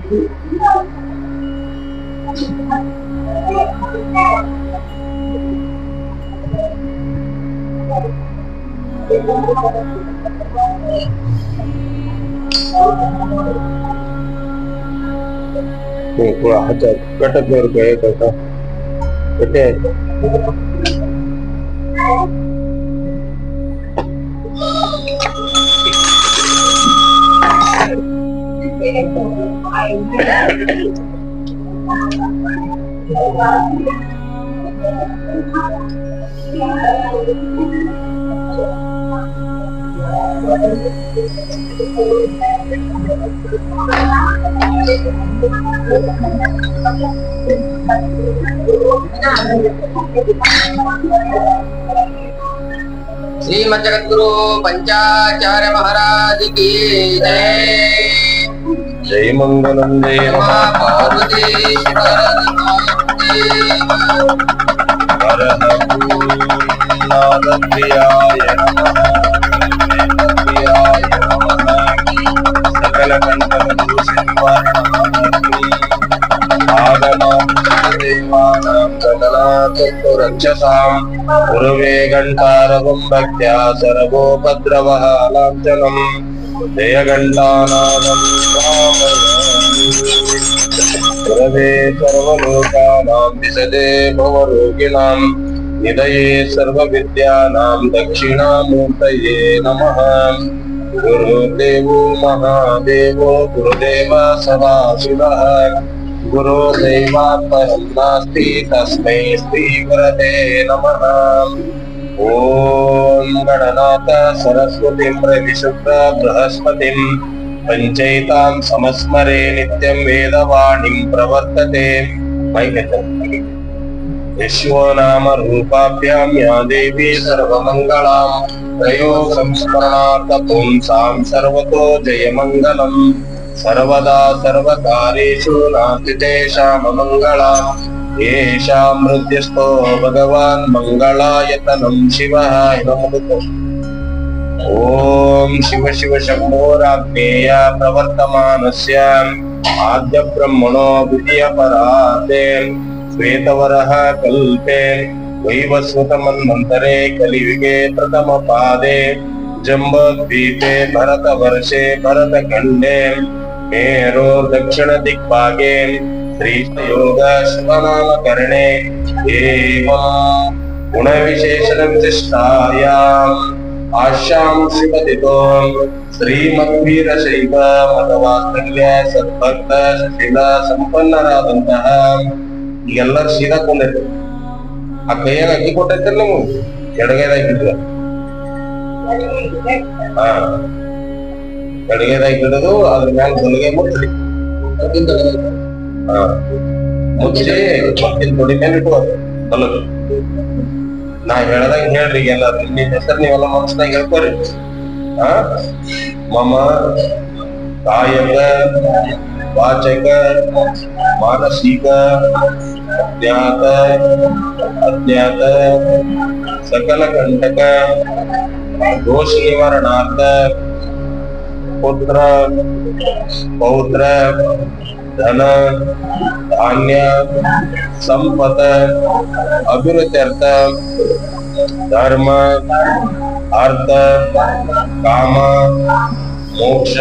थोड़ा हटा कटक में रुपये करता कटे श्रीमद् जगद्गुरु पंचाचार्य महाराज की जय। जय मंगलम जय पार्वती सकल गुरुवे घंटारवं भक्त्या सर्वोपद्रवः लाञ्छनम् जय घंटानादं गुरवे सर्वलोकानां विशदे भवरोगिणां निधये सर्वविद्यानां दक्षिणामूर्तये नमः। गुरुदेवो महादेवो गुरुदेव सदाशिवः गुरुदेवात् परं नास्ति तस्मै श्री गुरवे नमः। ओम गणनाथ सरस्वतीं प्रविशुद्ध बृहस्पतिं पंचैतां समस्मरे नित्यं वेदवाणीं प्रवर्तते। विश्वो नाम रूपाभ्यां या देवी सर्वमंगलां त्रयो संस्मरणार्थ पुंसां सर्वतो जयमंगलम्। सर्वदा सर्वकार्येषु नास्ति तेषाममङ्गलम्। येषां हृद्यस्थो भगवान् मङ्गलायतनं शिवः। ओम शिव शिव शंभो राज्ञेय प्रवर्तमानस्य आद्य ब्रह्मणो द्वितीय परार्थे श्वेतवरः कल्पे वैवस्वतमन्वन्तरे कलियुगे प्रथम पादे जम्बद्वीपे भरतवर्षे भरतखण्डे मेरो दक्षिण दिग्भागे श्रीयोग शुभनामकरणे एवं गुणविशेषण विशिष्टायाम् आश्यां श्रीपतितो श्रीमद्वीरशैव ಮತವಾತ್ಸಲ್ಯ ಸದ್ಭಕ್ತ ಶಿಲ ಸಂಪನ್ನರಾದಂತಹ ಎಲ್ಲರೂ ಸೀದಾ ಕೊಂಡೈತೆ ಆ ಕೈಯಾಗ ಅಕ್ಕಿ ಕೊಟ್ಟೈತಲ್ಲ ನೀವು ಎಡಗೈದಾಗಿದ್ರ ಎಡಗೈದಾಗಿಡೋದು ಅದ್ರ ಮ್ಯಾಲ ಬಲಗೈ ಮುಟ್ರಿ ಮುಚ್ಚಿ ಮತ್ತಿನ ತೊಡಿ ಮೇಲೆ ಇಟ್ಕೋದು ಬಲಗ ನಾ ಹೇಳ್ದಂಗ ಹೇಳ್ರಿ ಎಲ್ಲ ನಿಮ್ ಹೆಸರು ನೀವೆಲ್ಲ ಮನಸ್ನಾಗ ಹೇಳ್ಕೊರಿ ಮಮ ಕಾಯಕ ವಾಚಕ ಮಾನಸಿಕ ಅಜ್ಞಾತ ಅಜ್ಞಾತ ಸಕಲ ಕಂಟಕ ದೋಷ ನಿವಾರಣಾರ್ಥ ಪುತ್ರ ಪೌತ್ರ ಧನ ಧಾನ್ಯ ಸಂಪದ ಅಭಿವೃದ್ಧ್ಯರ್ಥ ಧರ್ಮ ಅರ್ಥ ಕಾಮ ಮೋಕ್ಷ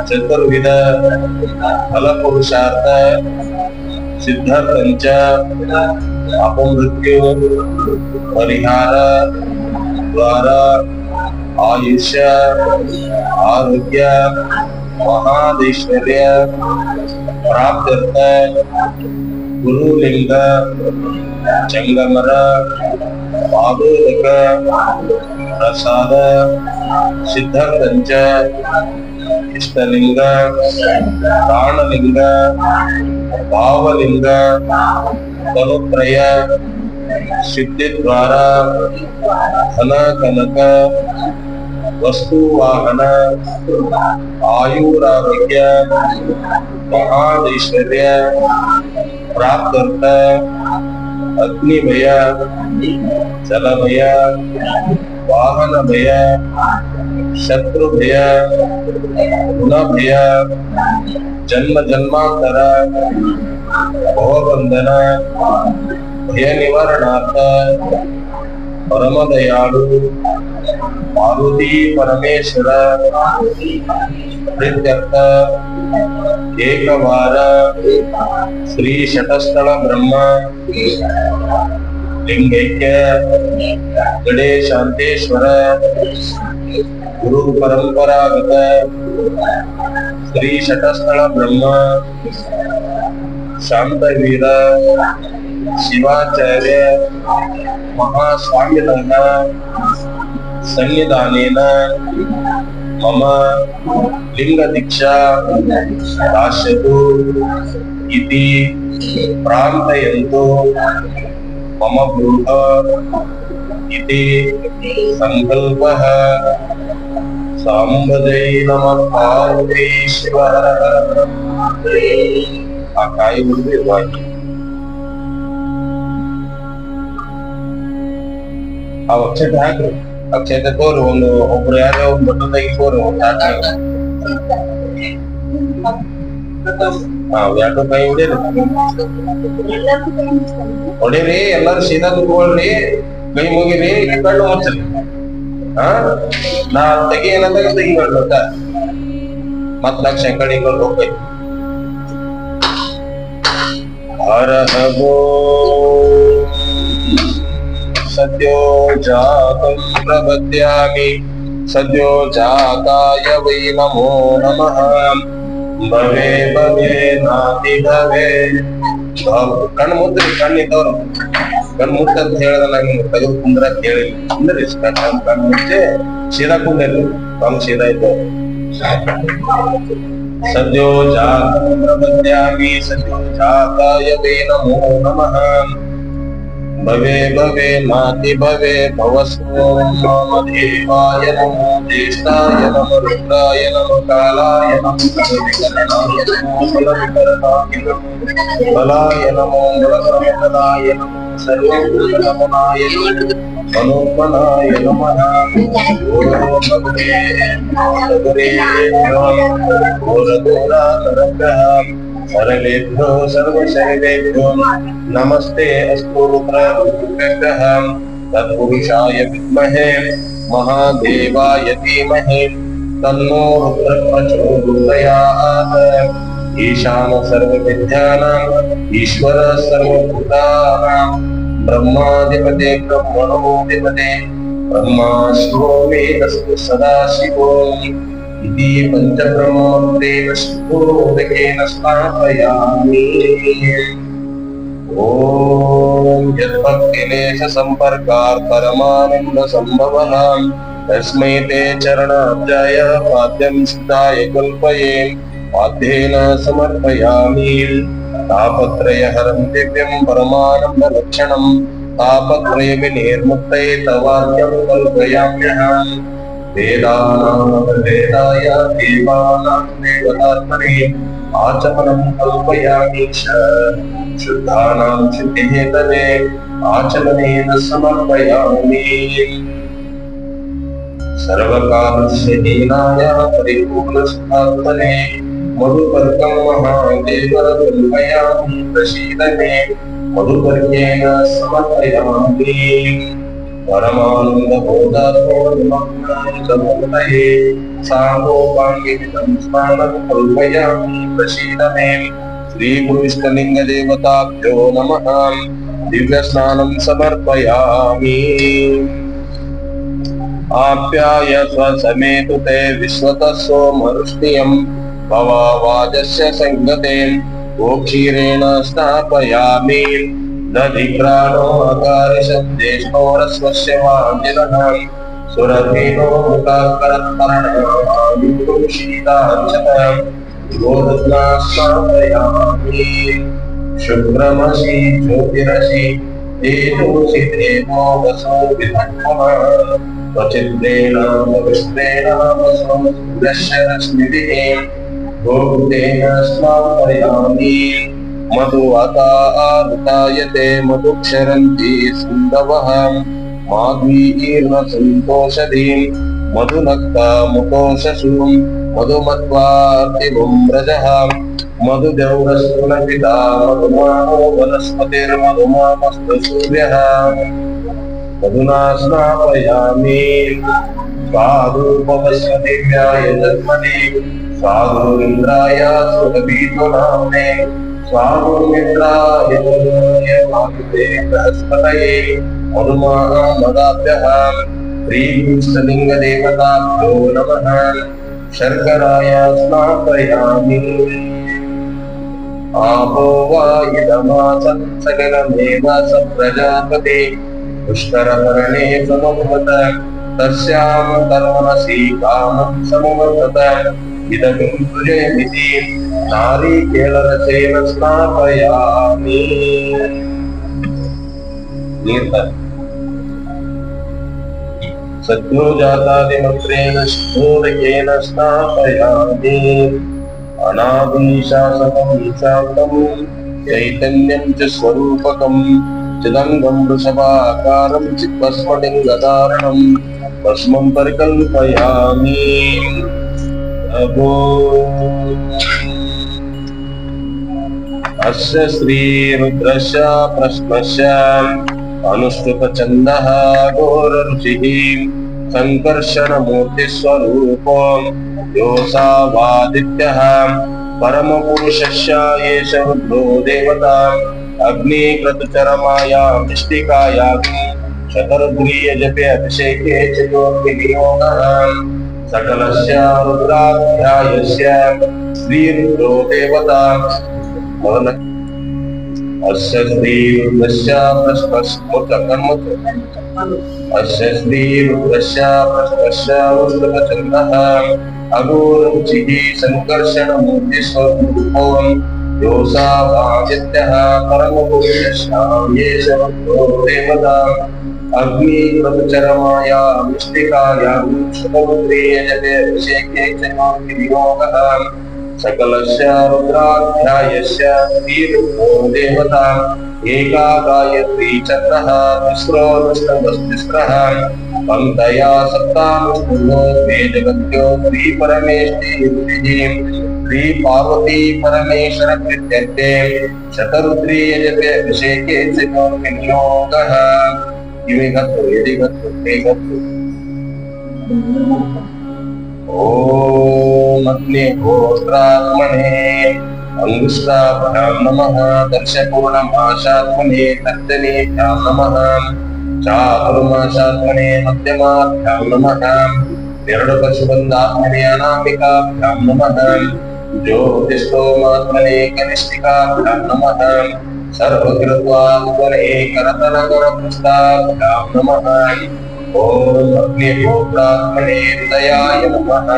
ಚತುರ್ವಿಧ ಫಲಪುರುಷಾರ್ಥ ಸಿದ್ಧಾರ್ಥಂಚ ಅಪಮೃತ್ಯು ಪರಿಹಾರ ದ್ವಾರ ಆಯುಷ್ಯ ಆರೋಗ್ಯ ಮಹಾದೈಶ್ವರ್ಯ ಪ್ರಾಪ್ತ್ಯರ್ಥ ಗುರುಲಿಂಗ ಜಂಗಮರ ಪಾದೋದಕ ಪ್ರಸಾದ ಸಿದ್ಧಾರ್ಥಂಚ ಇಷ್ಟಲಿಂಗ ಪ್ರಾಣಲಿಂಗ ಭಾವಲಿಂಗ ತನುತ್ರಯ ಸಿದ್ಧಿದ್ವಾರ ಧನ ಕನಕ ವಸ್ತು ವಾಹನ ಆಯುರಾರೋಗ್ಯ ಮಹಾದೈಶ್ವರ್ಯ ಪ್ರಾಪ್ತ್ಯರ್ಥ ಅಗ್ನಿಭಯ ಜಲಭಯ ವಾಹನಭಯ ಶತ್ರುಭಯ ಗುಣಭಯ जन्म जन्मांतर भवबंधन भय निवारणार्थ परम दयालु पार्वती परमेश्वर प्रीत्यर्थ एक वार श्री शतस्थल ब्रह्म लिंगैक्य गणेशांतेश्वर गुरु परंपरागत श्री शतस्थल ब्रह्म शांतवीर शिवाचार्य महास्वामिनः सन्निधानेन मम लिंग दीक्षा दास्यतु इति प्रार्थयन्तु मम गुरुः इति संकल्पः सांबजै नमः पार्वती शिवः ಆ ಕಾಯಿ ಮುರಿದು ಇರುವಾಗಿ ಆ ಅಕ್ಷತೆ ಹಾಕ್ರಿ ಅಕ್ಷತೆ ತೋರು ಒಂದು ಒಬ್ರು ಯಾರೋ ಒಂದು ಬಟ್ಟದಾಗ ತೋರು ಎರಡು ಕೈ ಹೊಡೀರಿ ಹೊಡೀರಿ ಎಲ್ಲಾರು ಸೀದಾ ಕುತ್ಕೊಳ್ರಿ ಕೈ ಮುಗಿರಿ ಕಣ್ಣು ಮುಚ್ಚರಿ ನಾ ತೆಗಿ ಏನಂದಾಗ ತೆಗಿಬೇಡ ಮತ್ ಲಕ್ಷ ಕಡೆ ಹೋಗ್ಬೇಕು सद्यो जातं प्रपद्यामि सद्यो जाताय वै नमो नमः भवे भवे नाति भवे ಕಣ್ಣು ಮುದ್ರಿ ಕಣ್ಣಿದ್ದವ್ರು ಕಣ್ಣು ಮುಟ್ಟ ಅಂತ ಹೇಳಿದ ನಂಗೆ ತೆಗೆದು ಕುಂದ್ರ ಕೇಳಿ ಕುಂದ್ರಿ ಕಣ್ಣು ಮುಚ್ಚಿ ಸೀದಾ ಕುಂದ್ರಿ ನಮ್ ಸೀದಾ ಇದ್ದವ್ರು सद्यो जातं प्रपद्यामि सद्यो जाताय वै नमो नमः भवे भवे नाति भवे भवस्वो नमो देवाय नमो ज्येष्ठाय नमो रुद्राय नमो कालाय नमो विकरणाय नमो बलविकरणाय नमो बलाय नमो बलसमबलाय नमो सर्वभूतगमनाय नमो मनोमनाय नमः ओम भगवे सर्वेभ्यो सर्वशर्वेभ्यो नमस्ते अस्तु रुद्रभ्यः तत्पुरुषाय विद्महे महादेवाय धीमहि तन्नो रुद्रः प्रचोदयात् ईशान सर्वविद्यानाम् ईश्वर सर्वभूतानां ब्रह्माधिपते ब्रह्मणोऽधिपते ब्रह्मास्मो वेदस्तु सदाशिवो इति पञ्चब्रह्ममन्त्रेण शुद्धोदकेन स्थापयामि ॐ यद्भक्तिलेश सम्पर्कात् परमानन्दसम्भवः तस्मै ते चरणाब्जाय पाद्यं सिद्धाय कल्पये पाद्येन समर्पयामि तापत्रयहरं दिव्यं परमानन्दलक्षणं तापत्रयविनिर्मुक्तये तवाद्यं कल्पयाम्यहम् वेदानां वेदाय देवानां देवतात्मने आचमनं कल्पयामि च शुद्धानां शुद्धिहेतवे आचमनेन समर्पयामि सर्वकालस्य हीनाय परिपूर्णसुखात्मने मधुपर्कं महादेव कल्पयामि प्रसीदने मधुपर्केण समर्पयामि परमानन्दबोधात्मोन्मग्नाय साङ्गोपाङ्गितं स्नानं कल्पयामि प्रसीदने श्रीगुरुष्टलिङ्गदेवताभ्यो नमः दिव्यस्नानं समर्पयामि आप्याय स्वसमेतु ते विश्वतः सोमरुष्णियं भवावाजस्य सङ्गते गोक्षीरेण स्थापयामि दधिक्राणो अकारिशब्देष्णोरस्वस्य वाञ्छिनः सुरभीनो मुखाकरत्तरणशीताञ्चतः गोरत्ना स्थापयामि शुभ्रमसि ज्योतिरसि तेजोसि देवो वसो विधत्मः त्वचिद्रेण विष्णेन वसो सूर्यस्य रश्मिभिः गोतेन स्नापयामि मधुवतारुतायते मधुक्षरन्ति सिन्धवः माध्वीर्न सन्तोषधीं मधुनक्ता मुकोशशूं मधुमत्वार्तिमुं व्रजः मधुदेवरस्तु न पिता मधुमानो वनस्पतिर्मधुमामस्तु सूर्यः मधुना स्नापयामि स्वादुपवस्य दिव्याय जन्मने स्वादुरिन्द्राय सुरभीतो नाम्ने स्वादुमित्राय मातुते बृहस्पतये मधुमामदाभ्यः श्रीकृष्णलिङ्गदेवताभ्यो नमः शर्कराय स्नापयामि आपो वा इदमासन् सकलमेव सप्रजापते पुष्करपर्णे समुद्भत तस्यां कर्मणसि कामं समुवर्तत इदं तुजयमिति नारिकेलरसेन स्नापयामि सद्योजातादिमन्त्रेण शोधकेन स्नापयामि अनादिशासनं शान्तं चैतन्यं च स्वरूपकम् चिदङ्गं वृषभाकारं चित्तस्फटिकधारणं भस्मं परिकल्पयामि अस्य श्रीरुद्रस्य प्रश्नस्य अनुष्टुपछन्दः घोरऋषिः सङ्कर्षणमूर्तिस्वरूपो योऽसावादित्यः परमपुरुषस्य एष रुद्रो देवता अग्निकृतचरमाया मिष्टिकाया शतरुद्रीयजपे अभिषेके च योगिनियोगः सकलस्य रुद्राध्यायस्य श्रीरुद्रो देवता अस्य श्रीरुद्रस्य अस्य श्रीरुद्रस्य प्रश्नस्य उष्णचन्द्रः अघोररुचिः सङ्कर्षणमूर्तिस्वरूपो योऽसावादित्यः परमपुरुषस्य एष रुद्रो देवता अग्निकृतचरमाया मिष्टिकायां शतरुद्रीयजपे अभिषेके च योगिनियोगः सकलस्य रुद्राध्यायस्य श्रीरुद्रो देवता एका गायत्री चक्रः तिस्रो नष्टवस्तिस्रः पङ्क्तया सप्तानुष्ठुतो द्वे जगत्यो श्रीपरमेष्ठिः श्रीपार्वती परमेश्वर कृत्यर्थे शतरुद्रीयजपे अभिषेके च योगिनियोगः इमे गत्तु यदि गत्तु ते गत्तु ॐ अग्निहोत्रात्मने अंगुष्ठाभ्यां नमः दर्शपूर्णमासात्मने तर्जनीभ्यां नमः चातुर्मासात्मने मध्यमाभ्यां नमः निरडपशुबन्धात्मने अनामिकाभ्यां नमः ज्योतिष्ठोमात्मने कनिष्ठिकाभ्यां नमः सर्वकृत्वात्मने करतलकरपृष्ठाभ्यां नमः ओम अग्निहोत्रात्मने हृदयाय नमः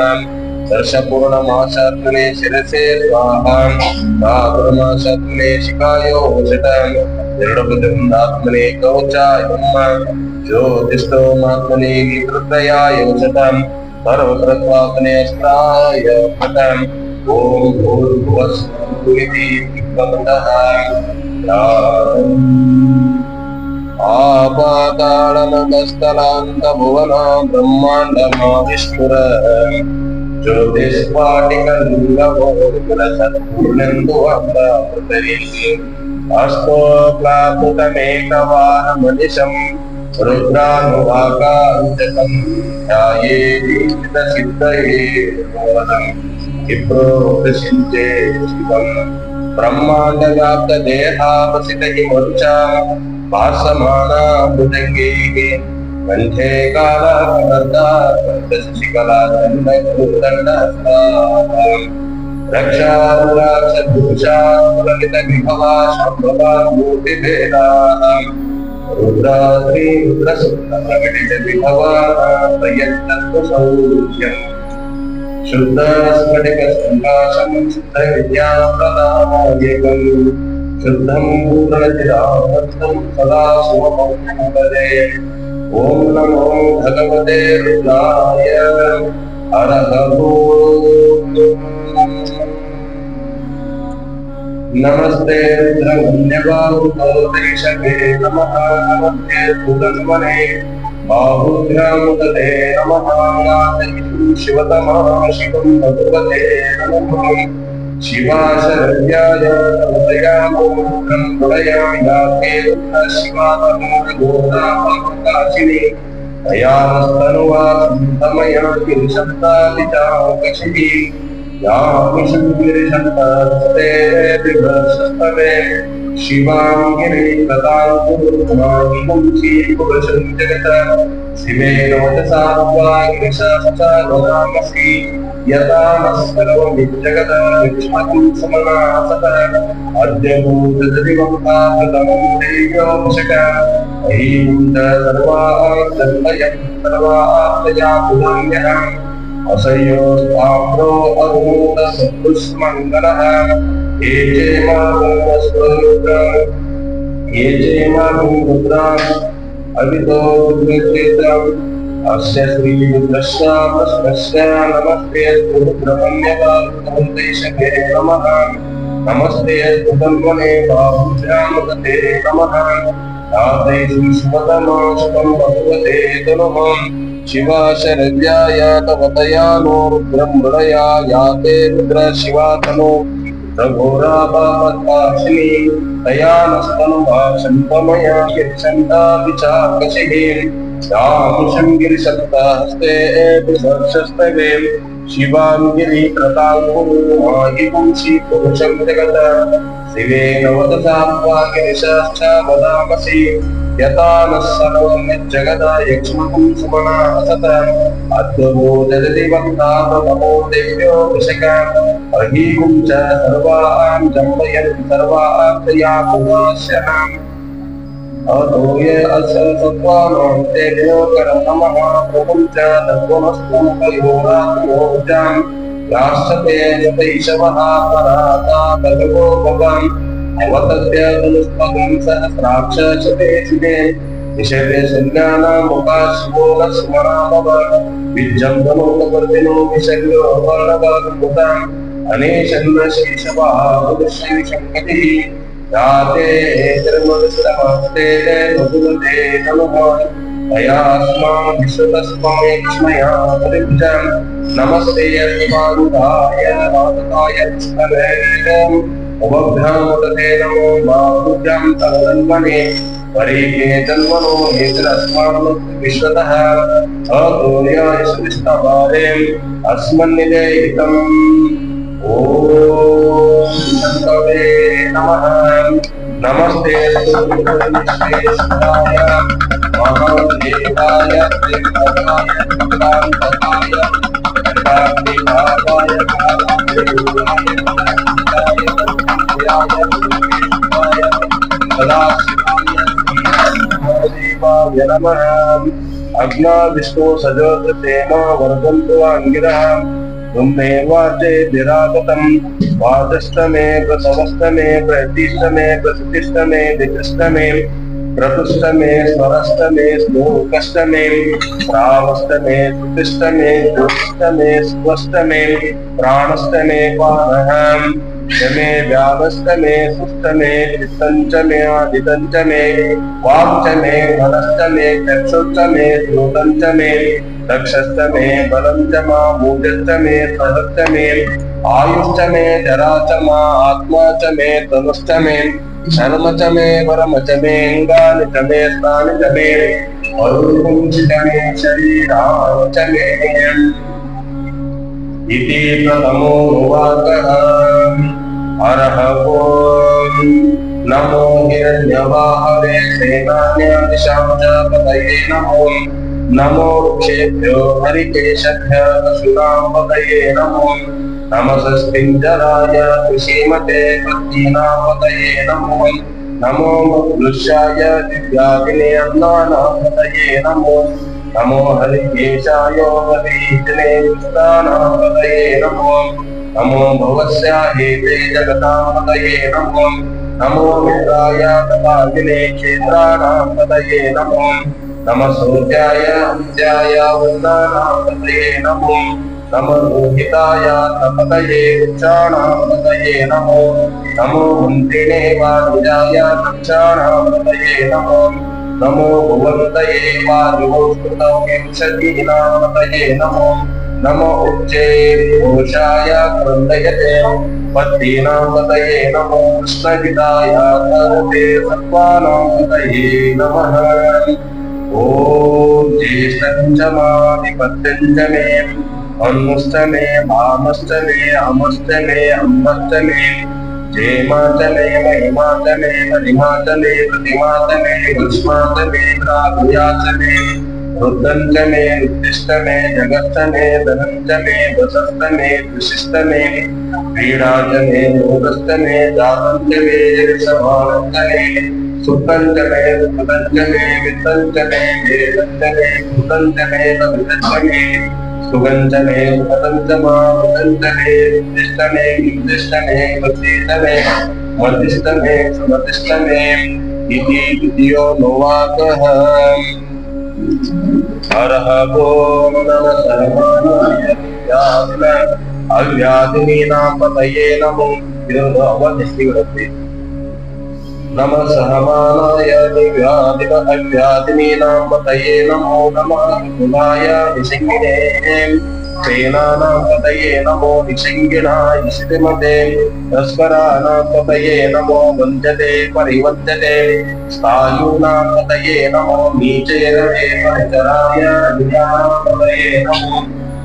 दर्शपूर्णमासात्मने शिरसे स्वाहा चातुर्मासात्मने शिखायोषितं निरडपदुन्दात्मने कवचाय नमः ज्योतिष्ठोमात्मने हृदयायोषितं सर्वकृत्वात्मने अस्त्राय पतम् ओम भूर्भुवस्सुरिति विद्वन्तः आपातालनगस्थलान्तभुवना ब्रह्माण्डमाविष्कुर ज्योतिष्पाटिकलिङ्गभोगुलसत्पूर्णन्दुवक्तापृतरी अस्तोप्लापुतमेकवारमनिशं रुद्रानुवाकाञ्चकं ध्यायेदीक्षितसिद्धये मोदं क्षिप्रोपसिञ्चे शिवं ब्रह्माण्डव्याप्तदेहावसितहिमर्चा भासमाना भुजङ्गैः कण्ठे कालाकर्ता शशिकला दण्डकुर्दण्डहस्ता रक्षारुराक्षभूषा पुलकितविभवा शम्भवामूर्तिभेदाः रुद्राद्रिरुद्रसुप्रकटितविभवा प्रयत्नत्वसौख्यम् शुद्धस्फटिकसङ्काशं शुद्धविद्याप्रदायकम् शुद्धं पूर्णचिदानन्दं सदा शिवमङ्गले ॐ नमो भगवते रुद्राय हरः नमस्ते रुद्रगण्यबाहुतोषे नमः नमस्ते सुदन्वने बाहुभ्यामुदते नमः शिवतमा शिवं भगवते नमः शिवा शरण्याय तवतयामो ब्रह्मणयायाते शिवातमोदोदापकाशिनी तयास्तनुवा तमया किंशब्दादिचाकशिनी यामिषङ्गिरिशब्दस्ते विभर्षस्तवे शिवां गिरिकदाङ्कुरुमाहिपुंसि पुरुषं जगत शिवेन वचसा वागिरिशश्चावदामसि यथा नः सर्वमिज्जगद्विष्मकं समनासतः अद्य भूतदिवक्ता प्रथमं देव्योऽभिषेक अहीं च सर्वार्थयं सर्वार्थया पुराण्यः असह्योस्ताम्रो अरुणोदसत्पुष्मङ्गलः ये चेमारुद्रान् अवितो रुद्रचेतम् अस्य श्रीरुद्रस्य प्रश्नस्य नमस्ते रुद्रमन्यवादेशके नमः नमस्ते सुतन्वने बाहुभ्यामते नमः राधे सुष्मतमाशुतं भगवते तनुः शिवा शरण्याय तवतया नो रुद्रमृळया याते रुद्र शिवा तनो प्रघोरापापत्काशिनी तया नस्तनुवा शन्तमया गिरिशन्तापिचाकशिः यामुषं गिरिशब्दहस्ते विभर्षस्तवे शिवां गिरिप्रताङ्कुरुमाहिपुंसि पुरुषं जगत शिवेन वदसा गिरिशश्च वदामसि यथा नः सर्वमिज्जगदा यक्ष्मकं सुमना असत अद्भुतजति वक्ता प्रभवो देव्योऽभिषेक अहीकुं च सर्वां जम्बयन् सर्वार्थया पुरास्यनाम् अतो ये अस्य सत्त्वानां तेभ्यो करतमः प्रभुं च तत्त्वमस्तु पयोरात्मोजां याश्चते यतैषवः पराता तदगो भवान् अवतस्य धनुष्पदं सहस्राक्षशते शिवे निषेधे संज्ञानामुपाशिवो न स्मरा भव विजृम्भणोपवर्तिनो विशल्यो वर्णवाकृताम् अनेशन्न शेषवः पुरुषैषङ्गतिः याते धर्मस्तमस्ते बहुलते नमः तयास्मान् विश्वतस्त्वमेक्ष्मया परिभुजम् नमस्ते यज्ञमारुधाय वातकाय विष्णवेदम् उपभ्रामते नमो बाहुभ्यां तवदन्वने परीके जन्मनो हेतरस्मान् विश्वतः अतोर्याय सुविष्टवारे अस्मन्निदेहितम् ॐ शङ्कवे नमः नमस्ते विश्वेश्वराय महादेवाय देवाय कान्ताय कान्तिभावाय सदाशिवाय नमः अग्ना विष्णु सजोततेमा वर्धन्तु अंगिरः ब्रह्मेवाचे विरागतम् वादष्टमे प्रसवष्टमे प्रतिष्टमे प्रसिद्धिष्टमे दितिष्टमे प्रतुष्टमे स्वरष्टमे श्लोकष्टमे प्रावष्टमे सुतिष्टमे ज्योतिष्टमे स्वष्टमे प्राणष्टमे पानः शमे व्यावष्टमे सुष्टमे चित्तञ्चमे आदितञ्चमे वाक्चमे मनश्चमे चक्षुश्चमे श्रोतञ्चमे रक्षश्चमे बलञ्चमा मूजश्चमे सहश्चमे आयुश्चमे जराचमा आत्मा च मे तनुश्चमे शर्म च मे परम च मे अङ्गानि च मे स्थानि च मे अरूपं च मे शरीराणि च मे इति प्रथमोऽनुवाकः हरः ॐ नमो हिरण्यवाहवे सेनान्यादिशां च पतये नमो नमो वृक्षेभ्यो हरिकेशभ्यः पशूनां पतये नमो नमस्पिञ्जराय कृषिमते पत्नीनां पतये नमो नमो मृषाय दिव्याग्ने अन्नानां पतये नमो नमो हरिकेशाय हरिजने विष्टानां पतये नमो नमो भवस्याहेते जगतां पतये नमो नमो मित्राय तथाग्ने क्षेत्राणां पतये नमो नमः सूर्याय अंत्याय वन्दानां पतये नमो नमो रोहिताय तपतये वृक्षाणां पतये नमो नमो मन्त्रिणे वारुजाय वृक्षाणां पतये नमो नमो भुवन्तये वायुवोत्कृतौ विंशतीनां पतये नमो नमो उच्चे घोषाय क्रन्दयते पत्नीनां पतये नमो कृष्णहिताय करते सत्त्वानां पतये नमः ॐ ज्येष्ठं च माधिपत्यं च मे अन्मुश्च मे भामश्च मे अमश्च मे अम्बश्च मे जयमा च मे महिमा च मे महिमा च मे प्रतिमा च मे भस्मा च मे प्राभुया च मे रुद्रं च मे रुद्धिश्च मे जगश्च मे धनं च मे वसश्च मे कृषिश्च मे क्रीडा च मे योगश्च मे जातं च मे यशमानं च मे सुखं च मे दुःखं च मे वित्तं च मे वेदं च मे भूतं च मे तमिदं च मे सुगंध में पतंग में निर्दिष्ट में निर्दिष्ट में प्रतीत में मध्यस्थ में समधिष्ठ में इति द्वितीयो नोवाकः हरः ओम नमः सर्वाय अव्याधिनीनां पतये नमो ಇದೊಂದು ಅವಧಿಸ್ತಿರುತ್ತೆ नमः सहमानाय अव्याधिनीनां पतये नमो नमः कुलाय विसिंगिने सेनानां पतये नमो विसिंगिनाय श्रीमते तस्कराणां पतये नमो वञ्चते परिवञ्चते स्थायूनां पतये नमो नीचेरवे परिचराय विद्यानां पतये नमो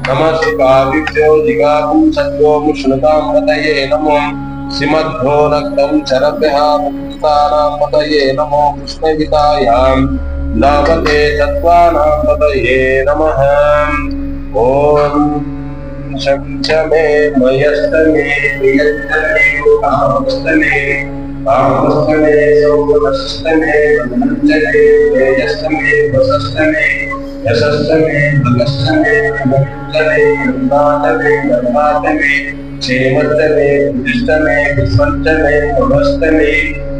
नमः सुखाभिभ्यो जिगाकुं सद्यो मुष्णुतां पतये नमो श्रीमद्धो रक्तं चरभ्यः मुक्तानां पतये नमो कृष्णहितायां लाभते सत्त्वानां पतये नमः ॐ शक्ष्यमे मयस्तमे प्रियस्तमे कामस्तमे कामस्तमे सौभगस्तमे वन्दने तेजस्तमे वसस्तमे यशस्तमे भगस्तमे वन्दने गन्धातमे गन्धातमे क्षेमस्तमे बुद्धिस्तमे विस्वन्तमे नमस्तमे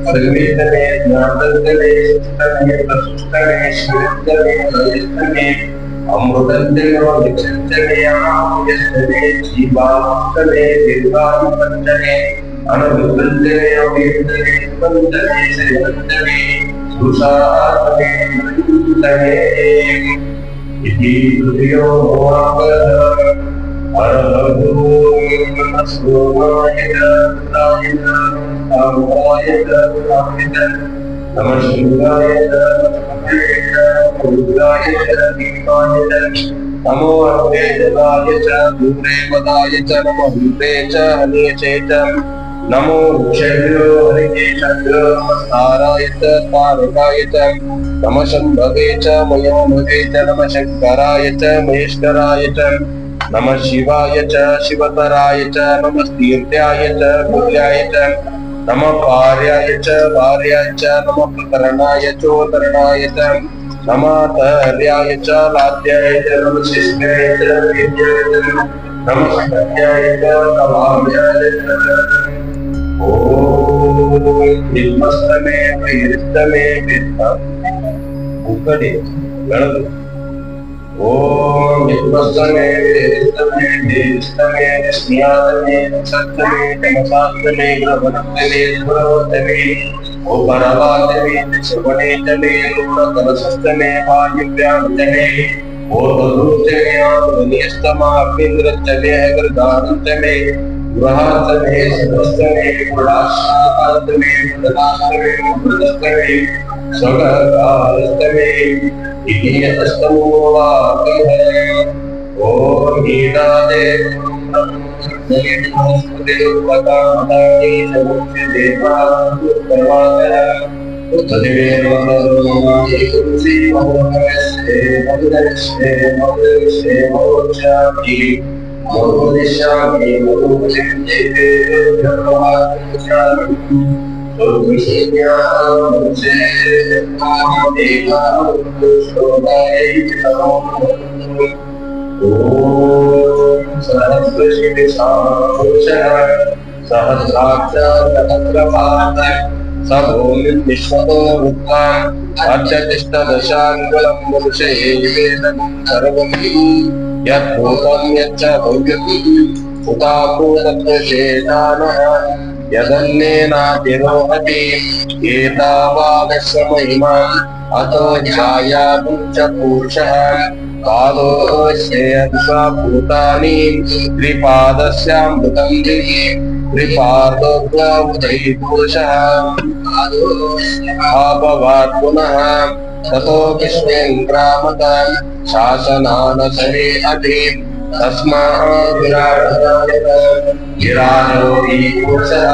सर्वेस्तमे ज्ञातस्तमे सुस्तमे प्रसुस्तमे श्रीस्तमे हरिस्तमे अमृतन्तमे विक्षन्तमे आमयस्तमे जीवास्तमे दीर्घानुपन्तमे अनभिवृद्धमे अभिवृद्धमे सुवन्तमे श्रीवन्तमे सुषातमे नन्तमे इति तृतीयो वाक्यः नमः शिवाय नमो अर्थे जलाय च दूरे पदाय च नमो हन्ते च हनीचे च नमो वृक्षेभ्यो हरिकेशभ्यो नमस्काराय च तारकाय च नमः शम्भवे च मयोमवे च नमः शङ्कराय च महेश्वराय च नमः शिवाय च शिवतराय च नमः तीर्थ्याय च मूल्याय च नमः पार्याय च भार्याय च नमः प्रकरणाय चोतरणाय च नमः तर्याय च लाद्याय च नमः शिष्याय च वेद्याय च नमः सत्याय च कलाम्याय च ॐ निर्मस्तमे वैरिस्तमे विद्मः उकटे गणपति ओम विश्वस्तमे वेदिस्तमे देस्तमे स्नेहातमे सत्तमे तमसातमे ग्रहणतमे सुरवतमे ओपरवातमे शवने तमे रूढतलसस्तमे वायुव्यान्तमे ओर्वरूतमे आत्मनियस्तमा अग्निन्द्रतमे अग्रधानतमे गृहातमे सदस्तमे गुणाश्रातमे मुदनातमे मुदस्तमे स्वगकालस्तमे इति अष्टमो वाक्यः ॐ गीतादे देवतानि समुच्यदेवाः तदेवेन्द्रमादि कुरुषि महोदयस्ते महोदयस्ते महोदयस्ते महोदयामि महोदयस्यामि महोदयस्ते भगवान् अर्चतिष्ठदशाङ्गुलं पुरुषे वेदं सर्वं यद्भूतं यच्च भव्यम् उताभूतशेषानः यदन्नेनातिरोहति एतावादस्य महिमा अतो ध्यायातुं च पुरुषः पादोस्येऽंसा भूतानि त्रिपादस्यामृतं दिवि त्रिपादोऽग्रमुदयपुरुषः अभवात् पुनः ततो विश्वेन्द्रामतं शासनानसरे अति तस्मात् विराजो हि पुरुषः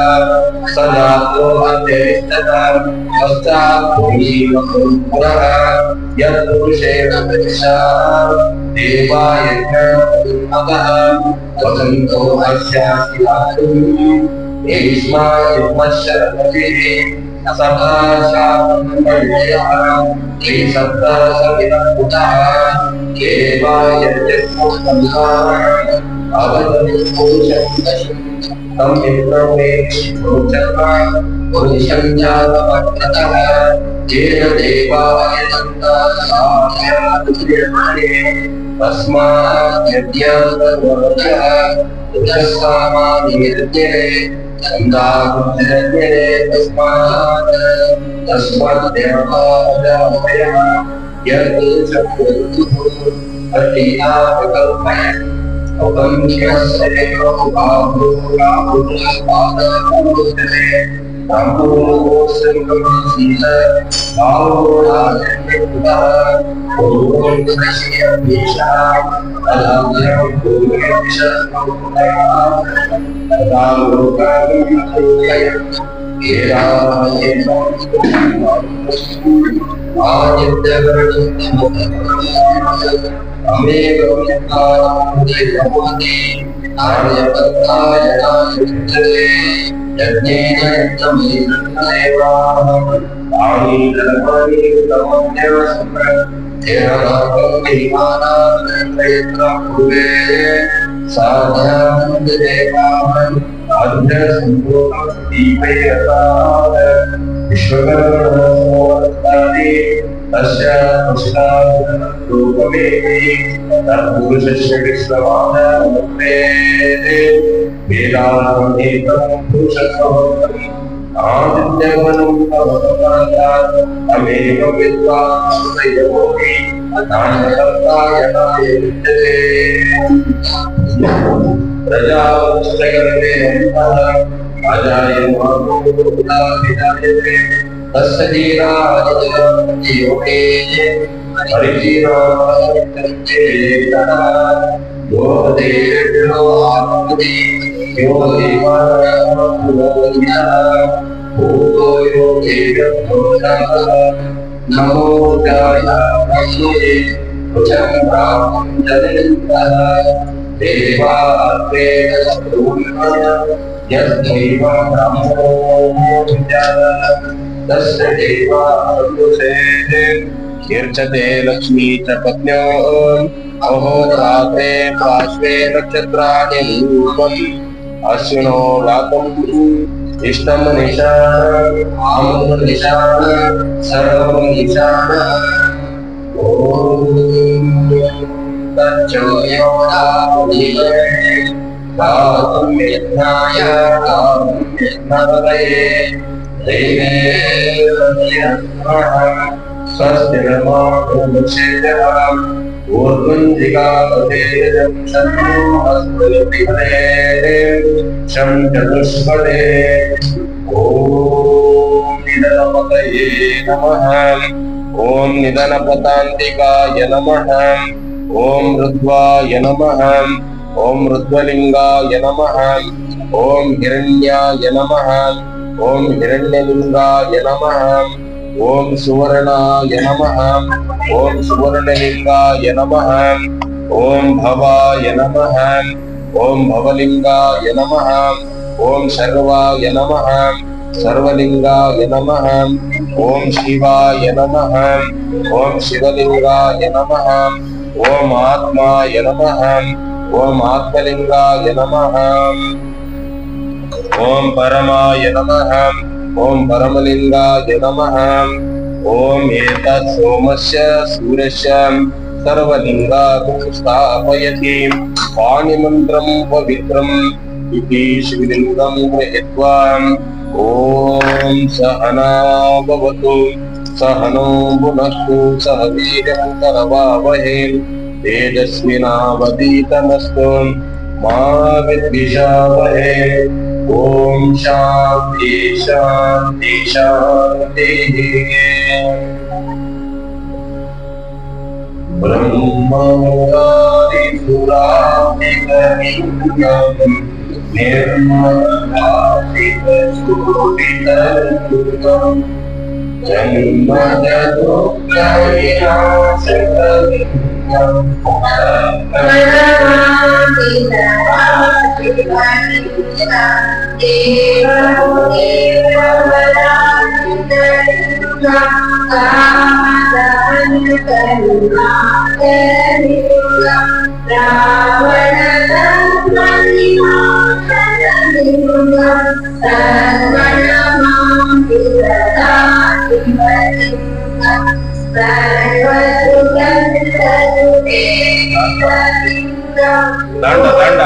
सदातो अत्यरिष्टः पश्चात् पुनः यत्पुरुषेण पुरुषः देवायज्ञः वसन्तो अस्यास्ति युष्मशरपतिः सप्तशापमण्डयः त्रिसप्तशतपुटः देवायज्ञः अवधपुरुषं तं विप्लवे पुरुषं जातमग्रतः येन देवाय दत्तासाम्यादिर्मणे तस्मात् यज्ञान्तर्वर्गः पुरस्सामानिर्जने छन्दागुञ्जने तस्माद्देवादयः यत् चक्रुः प्रतिनाविकल्पयन् तस्य तत्पुरुषस्य विश्वमानमुक्ते वेदान्तेकं पुरुषत्वम् आदित्यवनं भगवतात् तमेव विद्वांसयोगी नान्यकर्तायनाय विद्यते प्रजापतिर्गणे अजायमानोऽविजायते तस्य धीराजयोगे परिजीवाः योगदेवो आत्मदि यो देवानां भूतो यो देवो नमो गायामहे रुचं प्राप्तं जनितः देवात्रेयस्तुम्नः यद्दैव ब्रह्मो तस्य देवानुषे कीर्चते लक्ष्मी च पत्न्यो अहोरात्रे पार्श्वे नक्षत्राणि रूपम् अश्विनो व्यातम् इष्टं निशान आमो निशान सर्वं निशान ॐ तच्चोयोदाधीमहि गातुं यज्ञाय गातुं यज्ञपतये देवे स्वस्ति नमो वृक्षेभ्यः ऊर्ध्वञ्जिगापतेजं शन्नो अस्मद्भिरे शं चतुष्पदे ॐ निधनपतये नमः ॐ निधनपतान्तिकाय नमः ॐ रुद्वाय नमः ॐ रुद्वलिङ्गाय नमः ॐ हिरण्याय नमः ॐ हिरण्यलिङ्गाय नमः ॐ सुवर्णाय नमः ॐ सुवर्णलिङ्गाय नमः ॐ भवाय नमः ॐ भवलिङ्गाय नमः ॐ सर्वाय नमः सर्वलिङ्गाय नमः ॐ शिवाय नमः ॐ शिवलिङ्गाय नमः ॐ आत्माय नमः ॐ आत्मलिङ्गाय नमः ॐ परमाय नमः ॐ परमलिङ्गाय नमः ॐ एतत् सोमस्य सूर्यस्य सर्वलिङ्गागुं स्थापयति पाणिमन्त्रं पवित्रम् इति शिवलिङ्गं गृहीत्वा ॐ सहना भवतु सहनो भुनक्तु सह वीर्यं करवावहै तेजस्विनावतीतमस्तु मा विद्विषावहे। ओम शांति शांति शांति। ब्रह्ममुरारिपुरारिकलिङ्गम् निर्मलभासितशोभितलिङ्गम् जन्मजदुःखविनाशकलिङ्गम् ದಂಡ ದಂಡ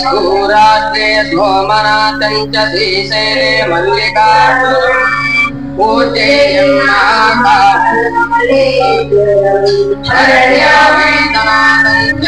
सूराग्रे सोमनाथञ्च श्रीशैले मल्लिकार्जुनं पूज्येयं महाकाले शरण्या वेदनाथञ्च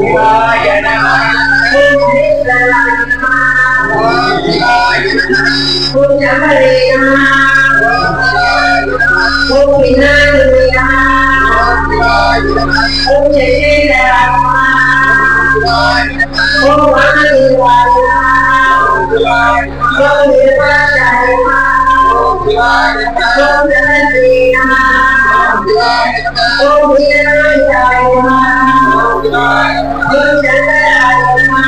शिवाय नमः। शिवाय नमः ओम शंभवे नमः ओम विनायकाय नमः शिवाय नमः ओम जयेन्द्राय नमः ओम महादेवाय नमः ओम निर्वाणाय नमः ओम गणपते नमः ओम वीराय नमः ओम शंकराय नमः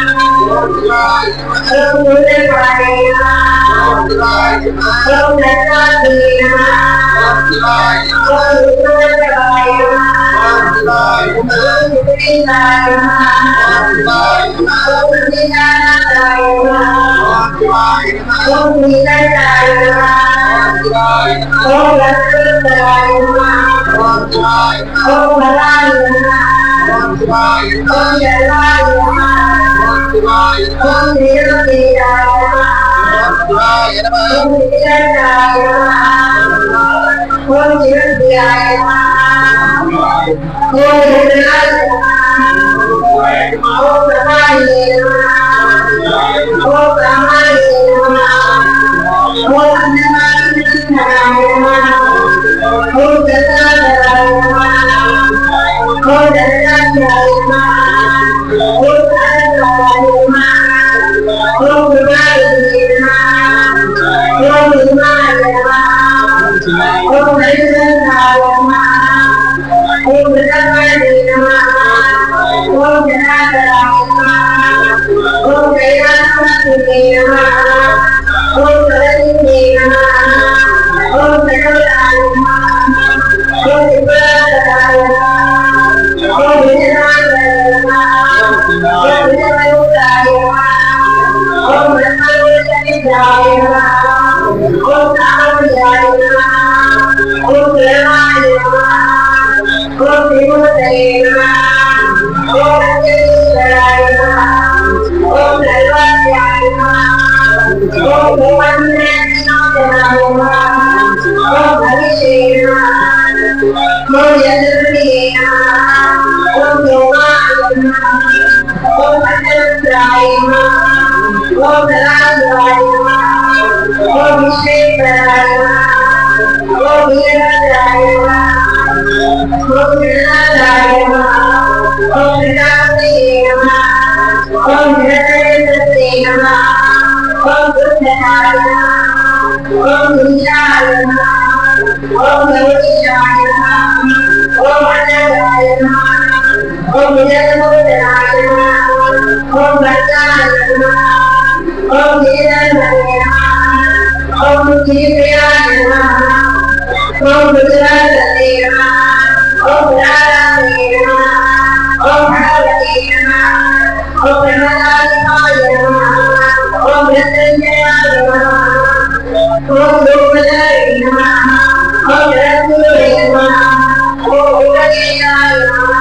ओम गुरुदेवाय नमः ओम दत्तात्रेय नमः ओम रुद्रदेवाय नमः ओम विष्णुदाय नमः ओम नीलाय नमः ओम नीलाय नमः ओम लक्ष्मीदाय नमः ओम भवाय नमः ओम शर्वाय नमः ओम वीरभद्राय नमः ओम वीरभद्राय नमः ओम जीवनप्रियाय नमः ओम रुद्राय नमः ओम प्रभाये नमः ओम कामाय नमः ओम अन्नदाय नमः ओम दत्तात्रेयाय नमः ओम दत्तात्रेयाय नमः ओम आनंदाय नमः ओम गुरुवायूर नमः ओम हिमाय नमः ओम हरिद्वाराय नमः ओम वृंदावने नमः ओम जनार्दनाय नमः ओम कैलासवासिने नमः ओम सरस्वतीने नमः ओम प्रणवाय नमः ओम विप्राय नमः ओम विजयाय नमः ओम विजयवंताय नमः ओम ब्रह्मविष्णुदाय नमः ओम कामयाय नमः ओम प्रेमाय नमः ओम विमुक्तये नमः ओम अत्यंतराय नमः ओम सर्वात्याय नमः ओम भगवन्नाय नमः ओम हरिषे नमः ओम यज्ञप्रिये नमः ओम योगाय नमः ओम अत्यंतराय नमः ओम धराय नमः ओम विश्वेश्वराय नमः ओम वीरभद्राय नमः ओम वीरभद्राय नमः ओम विनायकाय नमः ओम धनत्रये नमः ओम बुद्धाय नमः ओम नीलाय नमः ओम गौरीशाय नमः ओम अन्नदाय नमः ओम विजयमुद्राय नमः ओम भद्राय नमः ओम वीरभद्राय नमः ओम जीवयाय नमः ओम गुजराते नमः ओम राधाते नमः ओम भगवते नमः ओम ब्रह्मदाय नमः ओम मृत्युंजयाय नमः ओम लोकधाय नमः ओम रघुवे नमः ओम उदयाय नमः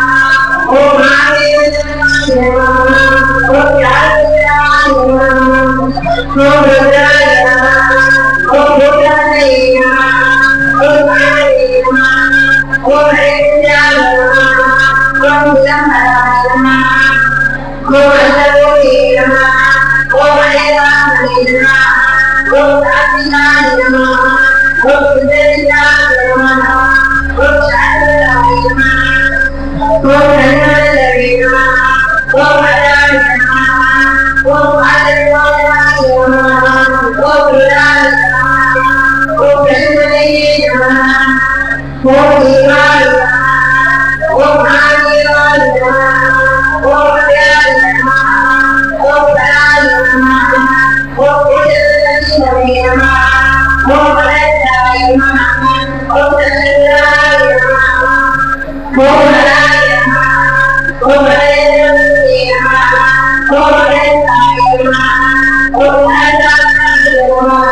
ओम महादेवाय नमः ओम यादवाय नमः ओम रुद्राय नमः ओम भूताय नमः ओम काले नमः ओम हरिद्राय नमः ओम विलंबराय नमः ओम अन्नपूर्णे नमः ओम हरिवासने नमः ओम सात्विकाय नमः ओम सुंदराय नमः ओम शांताय नमः ओम धन्वन्तरे नमः ओम हराय नमः ओम आदित्याय नमः ओम रुद्राय नमः ओम प्रसन्नये नमः ओम देवाय नमः ओम महादेवाय नमः ओम भद्राय नमः ओम कराय नमः ओम तेजस्विने नमः ओम भद्राय नमः ओम चंद्राय नमः ओम हराय नमः ओम हरेन्द्रमूर्ते नमः ओम हरेन्द्राय नमः ओम हरदाय नमः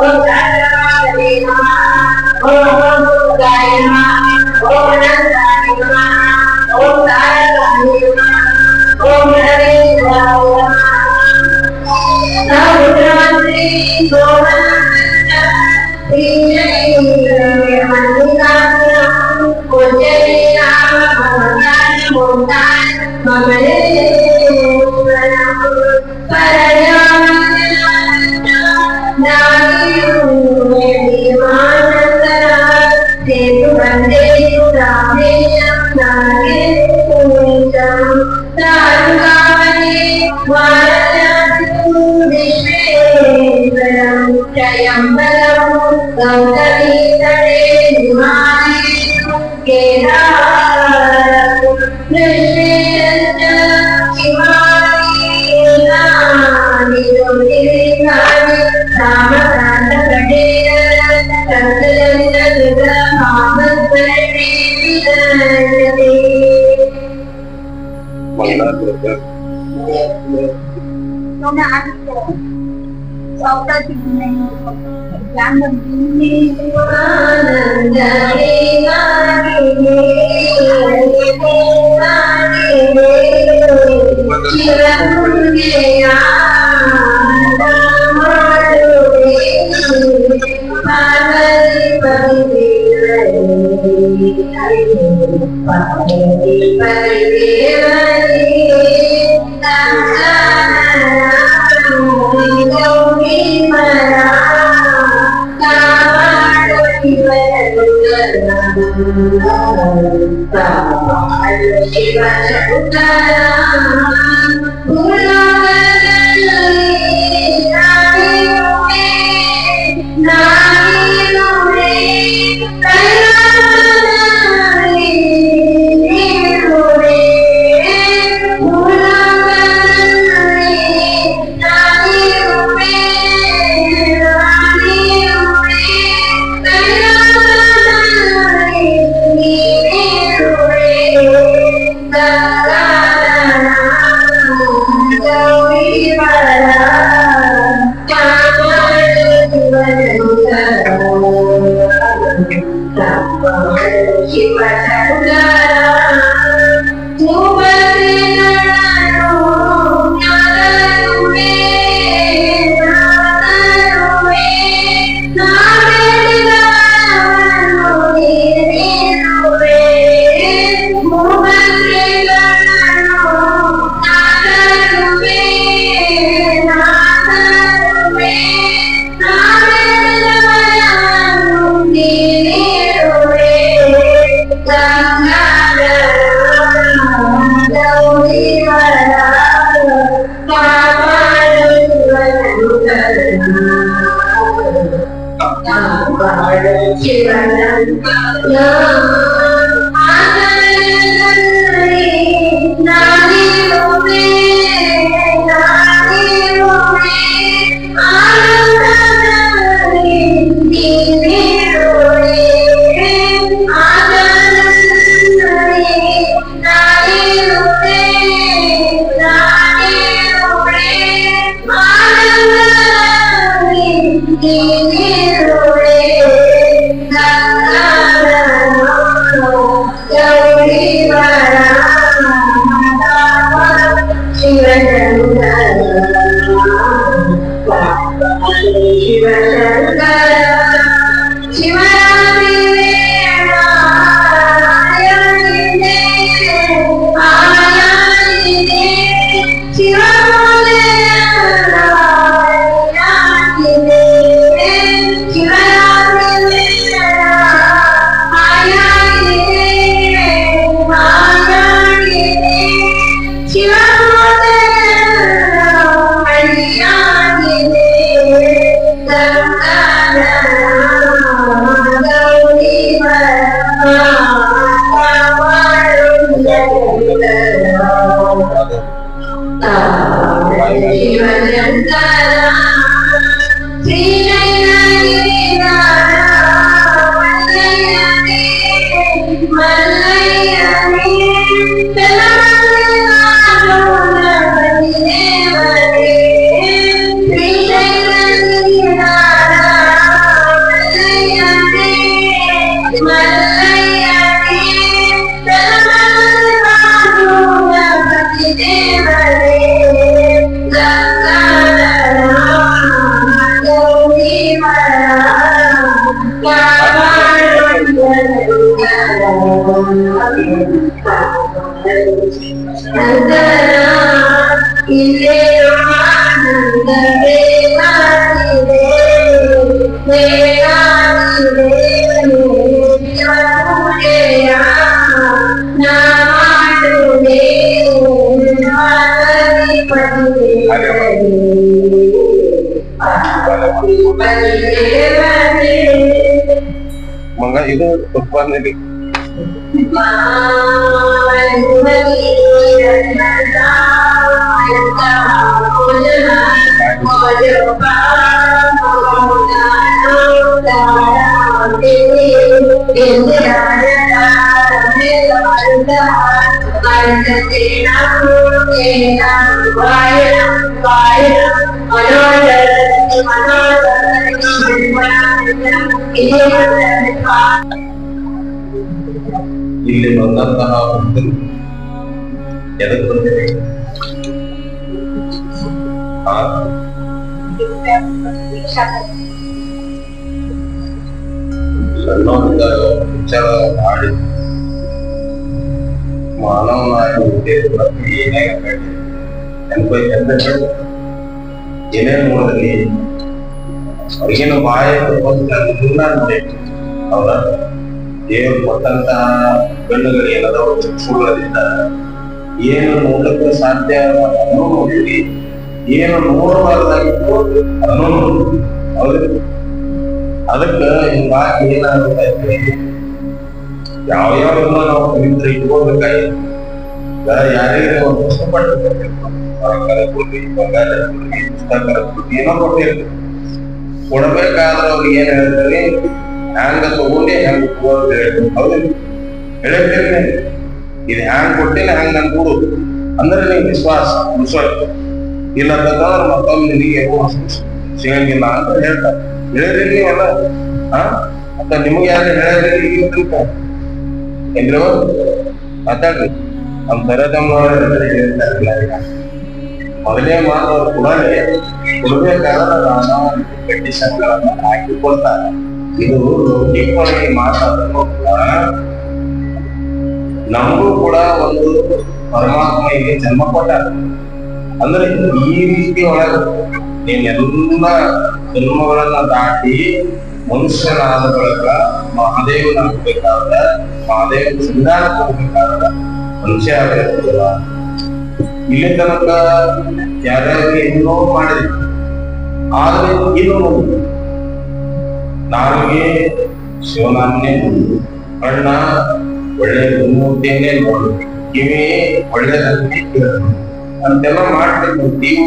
ओम चंद्रमाधवे नमः ओम बुद्धाय नमः ओम अनंताय नमः ओम तारकाय नमः ओम हरेन्द्राय नमः रुद्रांते सोमनाथ श्रीजय मल्लिकार्जुन पूज्यते राम भगवान ममले परयामि Na ಇದು ತುಪ್ಪನಲ್ಲಿ ಇಲ್ಲಿ ಬಂದಂತಹ ಭಕ್ತರು ಎದಕ್ಕೆ ಬಂದಿದೆ? ಸಣ್ಣವರಿಂದ ವಿಚಾರ ಮಾಡಿ ಮಾನವನಾಗಿ ಏನೇ ಏನೇನು ನೋಡಿದ್ರಿ ಅವ್ರಿಗೇನು ಬಾಯಿ ನೋಡಿ ಹೌದಾ? ದೇವರು ಕೊಟ್ಟಂತಹ ಕಣ್ಣುಗಳು ಏನದಾವ ಚಕ್ಷುಗಳದಿಂದ ಏನು ನೋಡಕ್ಕೆ ಸಾಧ್ಯ ಅದನ್ನು ನೋಡಿದ್ರಿ, ಏನು ನೋಡಬಾರ್ದಾಗಿತ್ತು ಅದನ್ನು ನೋಡಿದ್ರಿ. ಹೌದು, ಅದಕ್ಕೆ ಹಿಂಗಾಗಿ ಏನಾಗುತ್ತೆ ಯಾವ್ಯಾವ ನಾವು ಪವಿತ್ರ ಇಟ್ಕೋಬೇಕಾಗಿತ್ತು. ಯಾರಿಗೆ ಒಂದು ಕಷ್ಟಪಟ್ಟು ಕೊಡ್ರಿ, ಬಂಗಾರ ಕೊಡ್ರಿ, ಪುಸ್ತಕ ಕೊಡ್ರಿ, ಏನೋ ಕೊಟ್ಟಿರ್ತೀವಿ. ಕೊಡ್ಬೇಕಾದ್ರೆ ಅವ್ರಿಗೆ ಏನ್ ಹೇಳ್ತಾರೆ, ಹ್ಯಾಂಗ ತಗೊಂಡೆ ಹೆಂಗ ಹೌದು ಹೇಳಿರ್ತೇನೆ. ಇದು ಹ್ಯಾಂಗ್ ಕೊಟ್ಟಿಲ್ಲ ಹಂಗ ನನ್ ಕೊಡು ಅಂದ್ರೆ ನೀವು ವಿಶ್ವಾಸ ಇಲ್ಲ ಅಂತಂದ್ರೆ ಮತ್ತೊಮ್ಮೆ ನಿನಗೆ ಸಿಗಂಗಿಲ್ಲ ಅಂತ ಹೇಳ್ತಾರೆ. ಹೇಳಿದ್ರಿ ನೀವೆಲ್ಲ ಅಂತ ನಿಮ್ಗೆ ಯಾರು ಹೇಳಿದ್ರಿ ಏನ್ರಿ ಮಾತಾಡ್ರಿ ನಮ್ ತರದಮ್ಮ ಮೊದಲೇ ಮಾತು ಅವ್ರು ಕೊಡಬೇಕಾದ್ರೆ ಕಂಡೀಷನ್ಗಳನ್ನ ಹಾಕಿಕೊಳ್ತಾರೆ. ಇದು ಲೌಕಿಕವಾಗಿ ಮಾತಾಡಲು ನಮಗೂ ಕೂಡ ಒಂದು ಪರಮಾತ್ಮ ಇಲ್ಲಿ ಜನ್ಮ ಕೊಟ್ಟ. ಅಂದ್ರೆ ಈ ರೀತಿ ಒಳಗ ನೀನೆಲ್ಲ ಜನ್ಮಗಳನ್ನ ದಾಟಿ ಮನುಷ್ಯನಾದ ಬಳಿಕ ಮಹಾದೇವನಾಗಬೇಕಾದ್ರ ಮಹಾದೇವ ಸಂಧಾನ ಹೋಗ್ಬೇಕಾದ್ರ ಮನುಷ್ಯ ಆಗಿರ್ತದ. ಇಲ್ಲಿ ತನಕ ಯಾರ್ಯಾರು ಏನೋ ಮಾಡಿದ್ರಿ, ಆದ್ರೆ ಇನ್ನು ನಾವಿಗೆ ಶಿವನಾಮನೆ ಕಣ್ಣ ಒಳ್ಳೆ ಮುನ್ನುದ್ದೇನೆ ನೋಡು, ಕಿವಿ ಒಳ್ಳೆದಂತೆ ಕೇಳು ಅಂತೆಲ್ಲ ಮಾಡ್ಬೇಕು. ನೀವು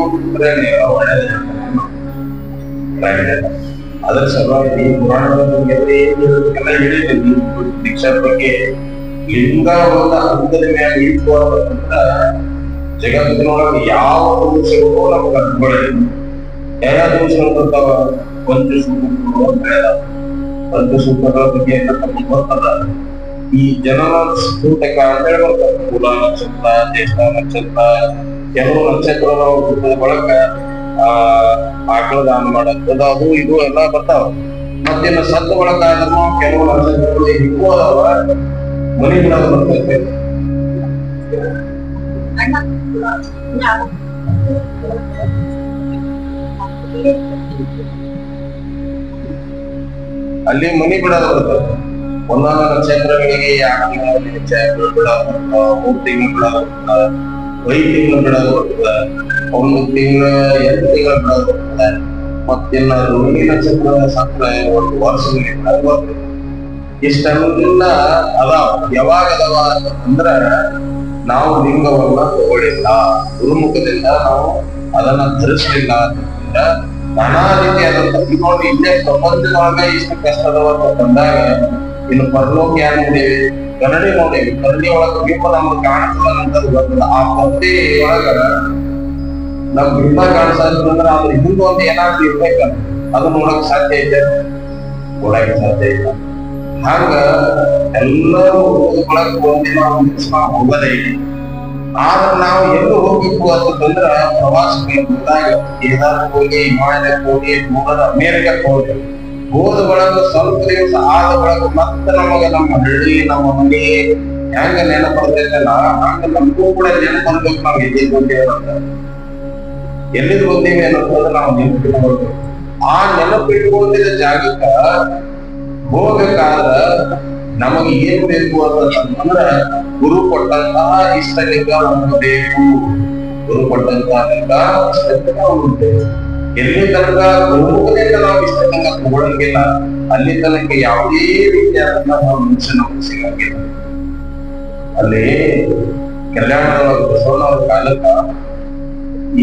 ಒಳ್ಳೆದ ಅದ್ರ ಸಲುವಾಗಿ ಪುರಾಣದ ಬಗ್ಗೆ ಎಲ್ಲ ಹೇಳಿದ್ವಿ. ದೀಕ್ಷಾ ಬಗ್ಗೆ ಲಿಂಗ ಒಂದು ಹಂತದ ಮೇಲೆ ಇಟ್ಕೋಬೇಕಂತ ಜಗತ್ತಿನೊಳಗೆ ಯಾವ ದೋಷಗಳು ನಮ್ಗೆ ಅನ್ಕೊಳ್ಳಿ. ಯಾವ ದೋಷಗಳು ಬರ್ತಾವ? ಪಂಚಸೂತ್ರಗಳ ಬಗ್ಗೆ ಗೊತ್ತದ. ಈ ಜನನ ಸೂತಕ ಅಂತ ಹೇಳಿ ಬರ್ತಾರೆ. ಮೂಲ ನಕ್ಷತ್ರ, ಜ್ಯೇಷ್ಠ ನಕ್ಷತ್ರ, ಕೆಲವು ನಕ್ಷತ್ರ ಬಳಕ ಆಕಳ ದಾನ ಮಾಡತ್ತದ, ಅದು ಇದು ಎಲ್ಲ ಬರ್ತಾವ. ಮತ್ತಿನ್ನು ಸತ್ತ ಬಳಕ ಆದ್ರೂ ಕೆಲವು ನಕ್ಷತ್ರಗಳು ಹಿಂಗೂ ಅದಾವ. ಮನಿ ಬಿಡೋದು ಬರ್ತೈತೆ. ಅಲ್ಲಿ ಮನಿ ಬಿಡೋದು ಬರ್ತದೆ. ಒಂದೊಂದು ನಕ್ಷತ್ರಗಳಿಗೆ 2 ತಿಂಗಳು ಬಿಡೋದು ಬರ್ತದೆ, 3 ತಿಂಗಳು ಬಿಡೋದು ಬರ್ತದೆ, 5 ತಿಂಗಳು ಬಿಡೋದು ಬರ್ತದೆ, 1 ತಿಂಗಳು 2 ತಿಂಗಳು ಬಿಡೋದು ಬರ್ತದೆ. ಮತ್ತಿನ್ನ ರೋಹಿಣಿ ನಕ್ಷತ್ರ ಸತ್ರ 1 ವರ್ಷ ಬಿಡೋದು ಬರ್ತದೆ. ಇಷ್ಟೆಲ್ಲ ಅದಾವ. ಯಾವಾಗ ಅದಾವ ಅಂದ್ರ ನಾವು ಲಿಂಗವನ್ನ ತಗೊಳ್ಳಿಲ್ಲ, ಗುರುಮುಖದಿಂದ ನಾವು ಅದನ್ನ ಧರಿಸಲಿಲ್ಲ ಅಂತಂದ್ರ ನಾನಾ ರೀತಿಯಾದಂತ ನೋಡಿ ಇಲ್ಲೇ ಪ್ರಪಂಚದೊಳಗ ಇಷ್ಟು ಕಷ್ಟದವ ಬಂದಾಗ ಇನ್ನು ಪರಲೋಕ ಯಾರು ನೋಡೇವಿ? ಕನ್ನಡಿ ನೋಡೇವಿ. ಕನ್ನಡಿ ಒಳಗ ಬಿಂಬ ನಮ್ಗೆ ಕಾಣಿಸ್ತದ ಬರ್ತದ. ಆ ಪದ್ಧತಿ ಒಳಗ ನಮ್ ಬಿಂಬ ಕಾಣಿಸ್ತಂದ್ರ ಅದ್ರ ಹಿಂದೆ ಒಂದು ಏನಾದ್ರು ಇರ್ಬೇಕಂತ ಅದು ನೋಡಕ್ ಸಾಧ್ಯ ಐತೆ? ನೋಡಕ್ ಸಾಧ್ಯ ಇಲ್ಲ. ಹಂಗ ಎಲ್ಲರೂ ಒಳಗ್ ಒಂದಿನ ಹೋಗೋದೇ ಇಲ್ಲ. ಆದ್ರೆ ನಾವು ಎಲ್ಲಿ ಹೋಗ್ಬೇಕು ಅಂತಂದ್ರ ಪ್ರವಾಸಕ್ಕೆ ಬಂದಾಗ ಕೇದಾರಕ್ಕೆ ಹೋಗಿ, ಹಿಮಾಲಯಕ್ಕೆ ಹೋಗಿ, ದೂರದ ಅಮೇರಿಕಕ್ಕೆ ಹೋಗಿ ಹೋದ ಒಳಗ ಸ್ವಲ್ಪ ದಿವಸ ಆದ ಒಳಗ ಮತ್ತೆ ನಮಗ ನಮ್ಮ ಹಳ್ಳಿ ನಮ್ಮ ಮನೆ ಹೆಂಗ ನೆನಪರ್ತೈತಲ್ಲ ಹಂಗ ನಮಗೂ ಕೂಡ ನೆನಪರ್ಬೇಕು. ನಾವ್ ಎಲ್ಲಿ ಬಂದೇವೆ ಅಂತ, ಎಲ್ಲಿದ್ ಬಂದೇವಿ ಅನ್ನೋದ್ರ ನಾವು ನೆನಪಿಟ್ಕೊಳ್ಬೇಕು. ಆ ನೆನಪಿಟ್ಕೊಂಡಿದ್ದ ಜಾಗಕ್ಕ ಹೋಗ್ಬೇಕಾದ್ರ ನಮಗೆ ಏನ್ ಬೇಕು ಅಂತಂದ್ರ ಗುರು ಕೊಟ್ಟಂತಹ ಇಷ್ಟಲಿಂಗ ಹೊಂದಬೇಕು. ಗುರು ಕೊಟ್ಟಂತಹ ಲಿಂಗ ಇಷ್ಟಲಿಂಗ ಹೊಂದಬೇಕು. ಎಲ್ಲಿ ತನಕ ಗುರುಮುಖದಿಂದ ನಾವು ಇಷ್ಟಲಿಂಗ ತಗೊಳಂಗಿಲ್ಲ ಅಲ್ಲಿ ತನಕ ಯಾವುದೇ ರೀತಿಯಾದಂತಹ ಮನುಷ್ಯ ನಮಗೆ ಸಿಗಂಗಿಲ್ಲ. ಅಲ್ಲಿ ಕಲ್ಯಾಣದೊಳಗ ಬಸವಣ್ಣವ್ರ ಕಾಲಕ್ಕ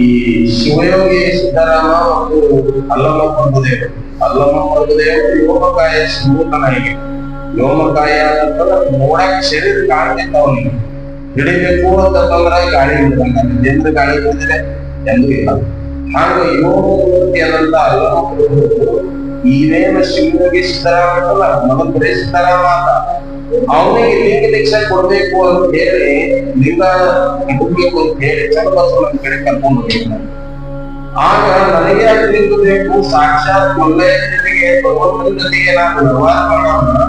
ಈ ಶಿವಯೋಗಿ ಸಿದ್ದರಾಮ ಮತ್ತು ಅಲ್ಲಮ್ಮ ಪ್ರಭುದೇವರು ಯೋಮಕಾಯ ಸಿಂಹೂತನಾಗಿ ವ್ಯೋಮಕಾಯ ಅಂತಂದ್ರೆ ನೋಡಕ್ ಶರೀರ ಕಾಣ್ತಿತ್ತ ಅವನಿಗೆ ಹಿಡಿಬೇಕು ಅಂತಂದ್ರ ಗಾಳಿ ಹಿಡಿದಂಗ ಎಂದು ಗಾಳಿ ಹಿಡಿದ್ರೆ ಎಂದೂ ಇಲ್ಲ. ಹಾಗ ಯೋಗಮೂರ್ತಿಯಾದಂತ ಅಲ್ಲಮ್ಮ ಪ್ರಭುದೇವರು ಈವೇನ ಶಿವಯೋಗಿ ಸಿದ್ದರಾಮ ಅಂತಲ್ಲ ಮೊದಲು ಬರೀ ಸಿದ್ದರಾಮ ಅಂತ ಅವನಿಗೆ ಲಿಂಗ ದೀಕ್ಷೆ ಕೊಡ್ಬೇಕು ಅಂತ ಹೇಳಿ ಲಿಂಗ ಇಡ್ಬೇಕು ಅಂತ ಹೇಳಿ ಚನ್ನಬಸವನ ಕಡೆ ಕರ್ಕೊಂಡು ಹೋಗಿದ್ದಾರೆ. ಆಗ ನನಗೆ ಅದು ಲಿಂಗ ಬೇಕು, ಸಾಕ್ಷಾತ್ ಒಳ್ಳೆಯರಿಗೆ ಭಗವಂತನ ಜೊತೆಗೆ ನಾನು ವ್ಯವಹಾರ ಮಾಡೋಣ,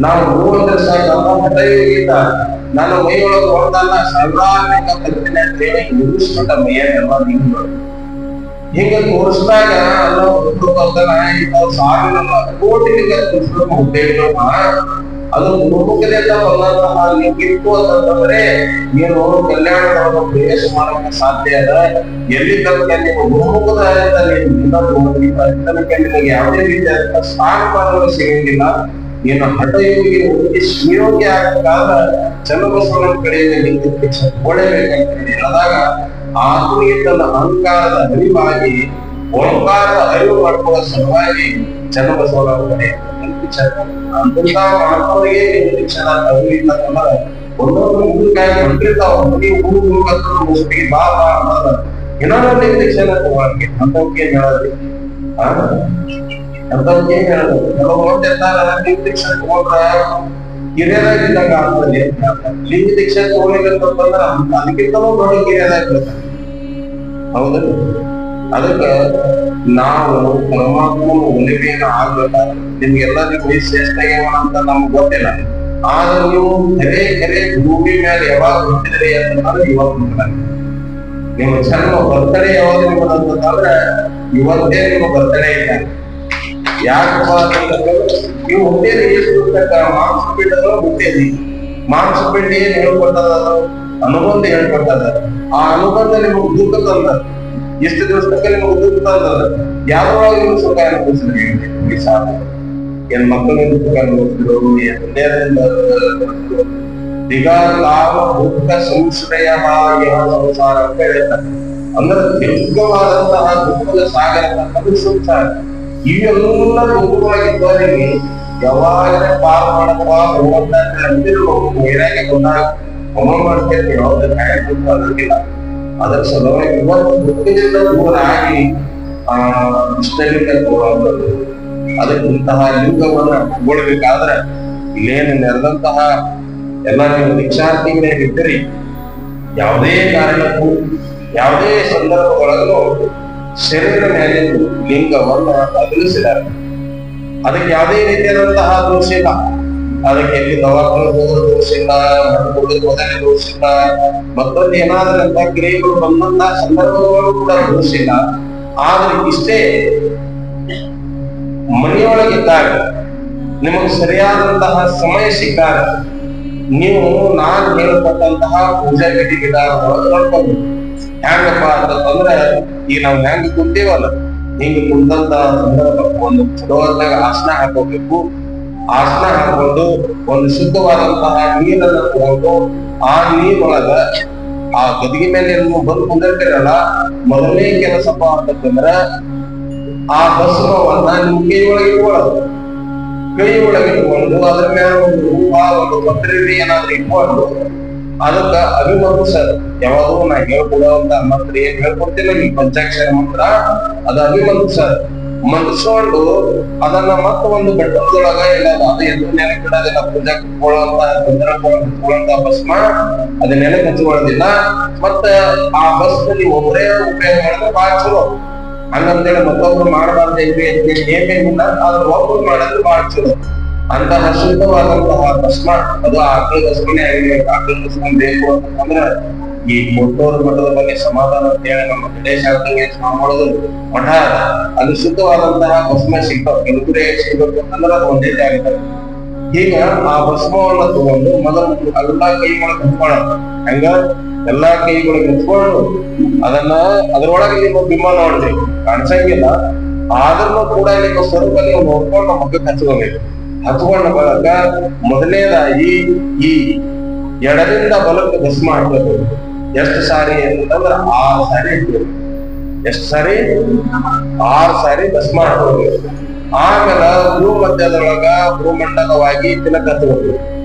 ನಾವು ಹೂವಂದ್ರೆ ಸಾಕು ಮಠ ಇಲ್ಲ ನನ್ನ ಮೈಯೊಳಗೆ ಹೊಡೆದಲ್ಲ ಸಾವಿರಾರು ಲಿಂಗ ಕಲ್ಪಿನ ಅಂತ ಹೇಳಿ ಉಳಿಸ್ಬಿಟ್ಟ ಮೈಯನ್ನೆಲ್ಲ ಲಿಂಗಗಳು. ಹಿಂಗ ತೋರಿಸಿದಾಗ ಅಲ್ಲ ಸಾವಿರ ಕೋಟಿ ಲಿಂಗ ತೋರಿಸ್ಬೇಕು ಅದು ಗುರುಮುಖದಿಂದ ಬಂದಂತಹ ಲಿಂಗಿತ್ತು ಅಂತಂದ್ರೆ ನೀನು ಕಲ್ಯಾಣದೊಳಗ ಪ್ರವೇಶ ಮಾಡಕ್ಕೆ ಸಾಧ್ಯ ಅದ. ಎಲ್ಲಿ ತನಕ ನೀವು ಗುರುಮುಖದ ತನಕ ನಿಮಗೆ ಯಾವುದೇ ರೀತಿಯಾದ ಸ್ಥಾನಮಾನಗಳು ಸಿಗಂಗಿಲ್ಲ. ನೀನು ಹಠಯೋಗಿ ಹೋಗಿ ಶಿವಯೋಗಿ ಆಗಬೇಕಾದ ಚನ್ನಬಸವನ ಕಡೆಯಿಂದ ಲಿಂಗ ಹೊಡೆಯಬೇಕಂತ ಹೇಳಿದಾಗ ಆತ್ಮೀಯ ತನ್ನ ಅಹಂಕಾರದ ಅರಿವಾಗಿ ಓಂಕಾರದ ಅರಿವು ಮಾಡ್ಕೊಳ್ಳೋ ಸಲುವಾಗಿ ಚನ್ನಬಸವನ ಕಡೆ ಅಂತಹ ಮಹಾತ್ಮರಿಗೆ ಒಂದೊಂದು ಮುಂದಕ್ಕಾಗಿ ಹೊಂಟಿರ್ತಾವ ಮುಷ್ಟಿಗೆ ಬಾ ಬಾ ಅನ್ನೋದ ಏನಾದ್ರು ದೀಕ್ಷೆನ ತಗೊಳಕ್ಕೆ ಅಂತವಕ್ಕೆ ಏನ್ ಹೇಳದ್ರಿ ಅಂತವಕ್ಕೆ ಏನ್ ಹೇಳೋದು ಕೆಲವು ನೋಡ್ತಿರ್ತಾರ ಲಿಂಗ ದೀಕ್ಷೆ ತಗೊಂಡ್ರ ಹಿರಿಯರಾಗಿದ್ದಾಗ ಆಗ್ತದೆ. ಲಿಂಗ ದೀಕ್ಷೆ ತಗೊಳ್ಬೇಕಂತಂದ್ರ ಅದಕ್ಕಿಂತಲೂ ನೋಡಿ ಹಿರಿಯರಾಗಿರ್ತಾರೆ. ಹೌದಲ್ಲ? ಅದಕ್ಕೆ ನಾವು ಪರಮಾತ್ಮನ ಒಲಿಮೆಯನ್ನ ಆಗ್ಬೇಕಾದ್ರೆ ನಿಮ್ಗೆಲ್ಲರಿಗೂ ಶ್ರೇಷ್ಠ ಅಂತ ನಮ್ಗೆ ಗೊತ್ತಿಲ್ಲ. ಆದ್ರೆ ನೀವು ಕೆರೆ ಭೂಮಿ ಮೇಲೆ ಯಾವಾಗ ಹುಟ್ಟಿದ್ರಿ ಅಂತಂದ್ರೆ ಇವತ್ತು ನಿಮ್ಮ ಜನ್ಮ ಬರ್ತಡೇ ಯಾವಾಗ ಅಂತಂದ್ರೆ ಇವತ್ತೇ ನಿಮ್ಮ ಬರ್ತಡೇ ಇಲ್ಲ. ಯಾಕಪ್ಪ ಅಂತಂದ್ರೆ ನೀವು ಹುಟ್ಟಿರಿ ಎಷ್ಟು ಮಾಂಸಪಿಂಡದ ಹುಟ್ಟಿರಿ. ಮಾಂಸಪಿಂಡ ಏನ್ ಹೇಳ್ಕೊಟ್ಟದ ಅನುಬಂಧ ಹೇಳ್ಕೊಟ್ಟದ. ಆ ಅನುಬಂಧ ನಿಮಗೆ ದುಃಖ ತಂದ. ಎಷ್ಟು ದಿವಸಕ್ಕೆ ನಿಮಗೆ ದುಃಖ ತಂದದ. ಯಾವ್ದ್ರೊಳಗೆ ನೀವು ಸುಖ ಅನುಭವಿಸಿದ್ರಿ? ಏನ್ ಮಕ್ಕಳಿಂದ ಸುಖ ಅನುಭವಿಸಿದ್ರು, ದುಃಖ ಸಂಶ್ರಯ ಸಂಸಾರ ಅಂತ ಹೇಳ್ತಾರೆ. ಅಂದ್ರೆ ದೀರ್ಘವಾದಂತಹ ದುಃಖದ ಸಾಗರ ಸಂಸಾರ. ಇವೆಲ್ಲ ದುಃಖವಾಗಿದ್ದವರಿಗೆ ಯಾವಾಗ ಪಾಪ ಮಾಡಪ್ಪ ಹೋಗಂತ ಏನಾಗಿ ಬಂದಾಗ ಹೋಮ ಮಾಡ್ತೇವೆ ಯಾವ್ದು ಕಾಯಕಿಲ್ಲ. ಅದರ ಸಲುವಾಗಿ ಇವತ್ತು ದುಃಖದಿಂದ ದೂರ ಆಗಿ ಇಷ್ಟಲಿಂಗ ತಗೊಳ್ಳುವಂಥದ್ದು. ಅದಕ್ಕೆ ಇಂತಹ ಲಿಂಗವನ್ನ ತಗೊಳ್ಬೇಕಾದ್ರೆ ಇಲ್ಲೇನು ನೆರೆದಂತಹ ಎಲ್ಲ ನೀವು ದೀಕ್ಷಾರ್ಥಿಗಳೇ ಇದ್ದೀರಿ, ಯಾವುದೇ ಕಾರಣಕ್ಕೂ ಯಾವುದೇ ಸಂದರ್ಭಗಳಲ್ಲೂ ಶರೀರ ಮೇಲೆ ಲಿಂಗವನ್ನ ಬದಲಿಸಿದ್ದಾರೆ. ಅದಕ್ಕೆ ಯಾವುದೇ ರೀತಿಯಾದಂತಹ ದೋಷ ಇಲ್ಲ. ಅದಕ್ಕೆ ಎಲ್ಲಿ ದವಾಖಾನೆ ಹೋಗೋದು ದೋಷ ಇಲ್ಲ, ಹೋದರೆ ದೋಷ ಇಲ್ಲ, ಮತ್ತೊಂದು ಏನಾದ್ರಂತ ಕ್ರಿಯೆಗಳು ಬಂದಂತಹ ಸಂದರ್ಭಗಳು ಕೂಡ ದೋಷ ಇಲ್ಲ. ಆದ್ರೆ ಇಷ್ಟೇ ಮನೆಯೊಳಗಿದ್ದಾಗ ನಿಮಗೆ ಸರಿಯಾದಂತಹ ಸಮಯ ಸಿಕ್ಕಾಗ ನೀವು ನಾನು ಹೇಳ್ಕೊಟ್ಟಂತಹ ಪೂಜಾ ವಿಧಿ ವಿಧಾನದೊಳಗೆ ನೋಡ್ಕೊಂಡು ಹೆಂಗಪ್ಪ ಅಂತಂದ್ರೆ ಈಗ ನಾವು ಹೆಂಗ ಕುಂತೀವಲ್ಲ ಹಿಂಗ ಕುಂತಂತ ಸಂದರ್ಭ ಒಂದು ಚಲೋದಾಗ ಆಸನ ಹಾಕೋಬೇಕು. ಆಸನ ಹಾಕೊಂಡು ಒಂದು ಶುದ್ಧವಾದಂತಹ ನೀರನ್ನ ತಗೊಂಡು ಆ ನೀರೊಳಗ ಆ ಗದಿಗೆ ಮೇಲೆ ಬಂದು ಕುಂದಿರ್ತಿರಲ್ಲ, ಮೊದಲನೇ ಕೆಲಸಪ್ಪ ಅಂತಂದ್ರ ಆ ಭಸ್ಮವನ್ನ ನಿಮ್ ಕೈ ಒಳಗೆ ಇಟ್ಕೊಳ್ಳೋದು. ಕೈ ಒಳಗೆ ಇಟ್ಕೊಂಡು ಅದ್ರ ಮೇಲೆ ಒಂದು ಹೂವ ಒಂದು ಪತ್ರಿ ಏನಾದ್ರು ಇಟ್ಕೊಂಡು ಅದಕ್ಕ ಅಭಿಮಂತ್ರಿಸೋದು. ಯಾವಾಗೂ ನಾ ಹೇಳ್ಕೊಡುವಂತ ಮಂತ್ರ ಏನ್ ಹೇಳ್ಕೊಡ್ತಿಲ್ಲ ಈ ಪಂಚಾಕ್ಷರ ಮಂತ್ರ, ಅದು ಅಭಿಮಂತ್ರಿಸೋದು. ಮಂತ್ರಿಸ್ಕೊಂಡು ಅದನ್ನ ಮತ್ತ ಒಂದು ಬೆಟ್ಟದೊಳಗ ಇಲ್ಲ ಅದು ಎಂದು ನೆನಕಿಡೋದಿಲ್ಲ. ಪೂಜಾ ಕುತ್ಕೊಳ್ಳುವಂತ ಭಸ್ಮ ಅದ ನೆನಕ್ ಹಚ್ಕೊಳ್ಳೋದಿಲ್ಲ. ಮತ್ತ ಆ ಭಸ್ಮದಲ್ಲಿ ಒಬ್ಬರೇ ಉಪಯೋಗ ಮಾಡಿದ್ರೆ ಬಹಳ ಚಲೋ. ಹಂಗಂತೇಳಿ ಮತ್ತೊಬ್ರು ಮಾಡಬಾರ್ದು ಏನೇನಿಲ್ಲ, ಅದ್ರ ಒಬ್ರು ಮಾಡಿದ್ರೆ ಬಹಳ ಚಲೋ. ಅಂತಹ ಶುದ್ಧವಾದಂತಹ ಭಸ್ಮ ಅದು ಆಕಳ ಭಸ್ಮನೇ ಆಗಿರ್ಬೇಕು. ಆಕಳ ಭಸ್ಮ ಬೇಕು ಅಂತಂದ್ರೆ ಈ ಕೊಟ್ಟೂರು ಮಠದ ಬಗ್ಗೆ ಸಮಾಧಾನ ಅಂತ ಹೇಳಿ ನಮ್ಮ ವಿದೇಶಾರ್ಥಿಗೆ ಮಾಡೋದು ಮಠ ಅದು ಶುದ್ಧವಾದಂತಹ ಭಸ್ಮ ಸಿಗ್ತಾವ. ಕೆಲವರೇ ಸಿಗ್ಬೇಕು ಅಂತಂದ್ರೆ ಅದು ಒಂದೇ ಆಗ್ತದೆ. ಈಗ ಆ ಭಸ್ಮವನ್ನ ತಗೊಂಡು ಮೊದಲು ಎಲ್ಲಾ ಕೈಗಳಿಗೆ ಹಚ್ಕೊಳ್ಳೋದು. ಹಂಗ ಎಲ್ಲಾ ಕೈಗಳಿಗೆ ಹಚ್ಕೊಂಡು ಅದನ್ನ ಅದ್ರೊಳಗೆ ನಿಮ್ಮ ಬಿಂಬ ನೋಡ್ರಿ ಕಾಣಿಸಂಗಿಲ್ಲ. ಆದ್ರೂ ಕೂಡ ನಿಮ್ಮ ಸ್ವರೂಪ ನೀವು ನೋಡ್ಕೊಂಡು ಮಕ್ಕಕ್ಕೆ ಹಚ್ಕೋಬೇಕು. ಹಚ್ಕೊಂಡ ಬಳಕ ಮೊದಲನೇದಾಗಿ ಈ ಎಡದಿಂದ ಬಲಕ್ಕೆ ಭಸ್ಮ ಹಾಕ್ಬೇಕು. ಎಷ್ಟು ಸಾರಿ ಅಂತಂದ್ರೆ 6 ಸಾರಿ ಹಾಕ್ಬೇಕು. ಎಷ್ಟು ಸಾರಿ? 6 ಸಾರಿ ಭಸ್ಮ ಹಾಕ್ಬೇಕು. ಆಮೇಲೆ ಭೂ ಮಧ್ಯದೊಳಗ ಭೂಮಂಡಲವಾಗಿ ತಿಲಕ ಹಚ್ಬೇಕು,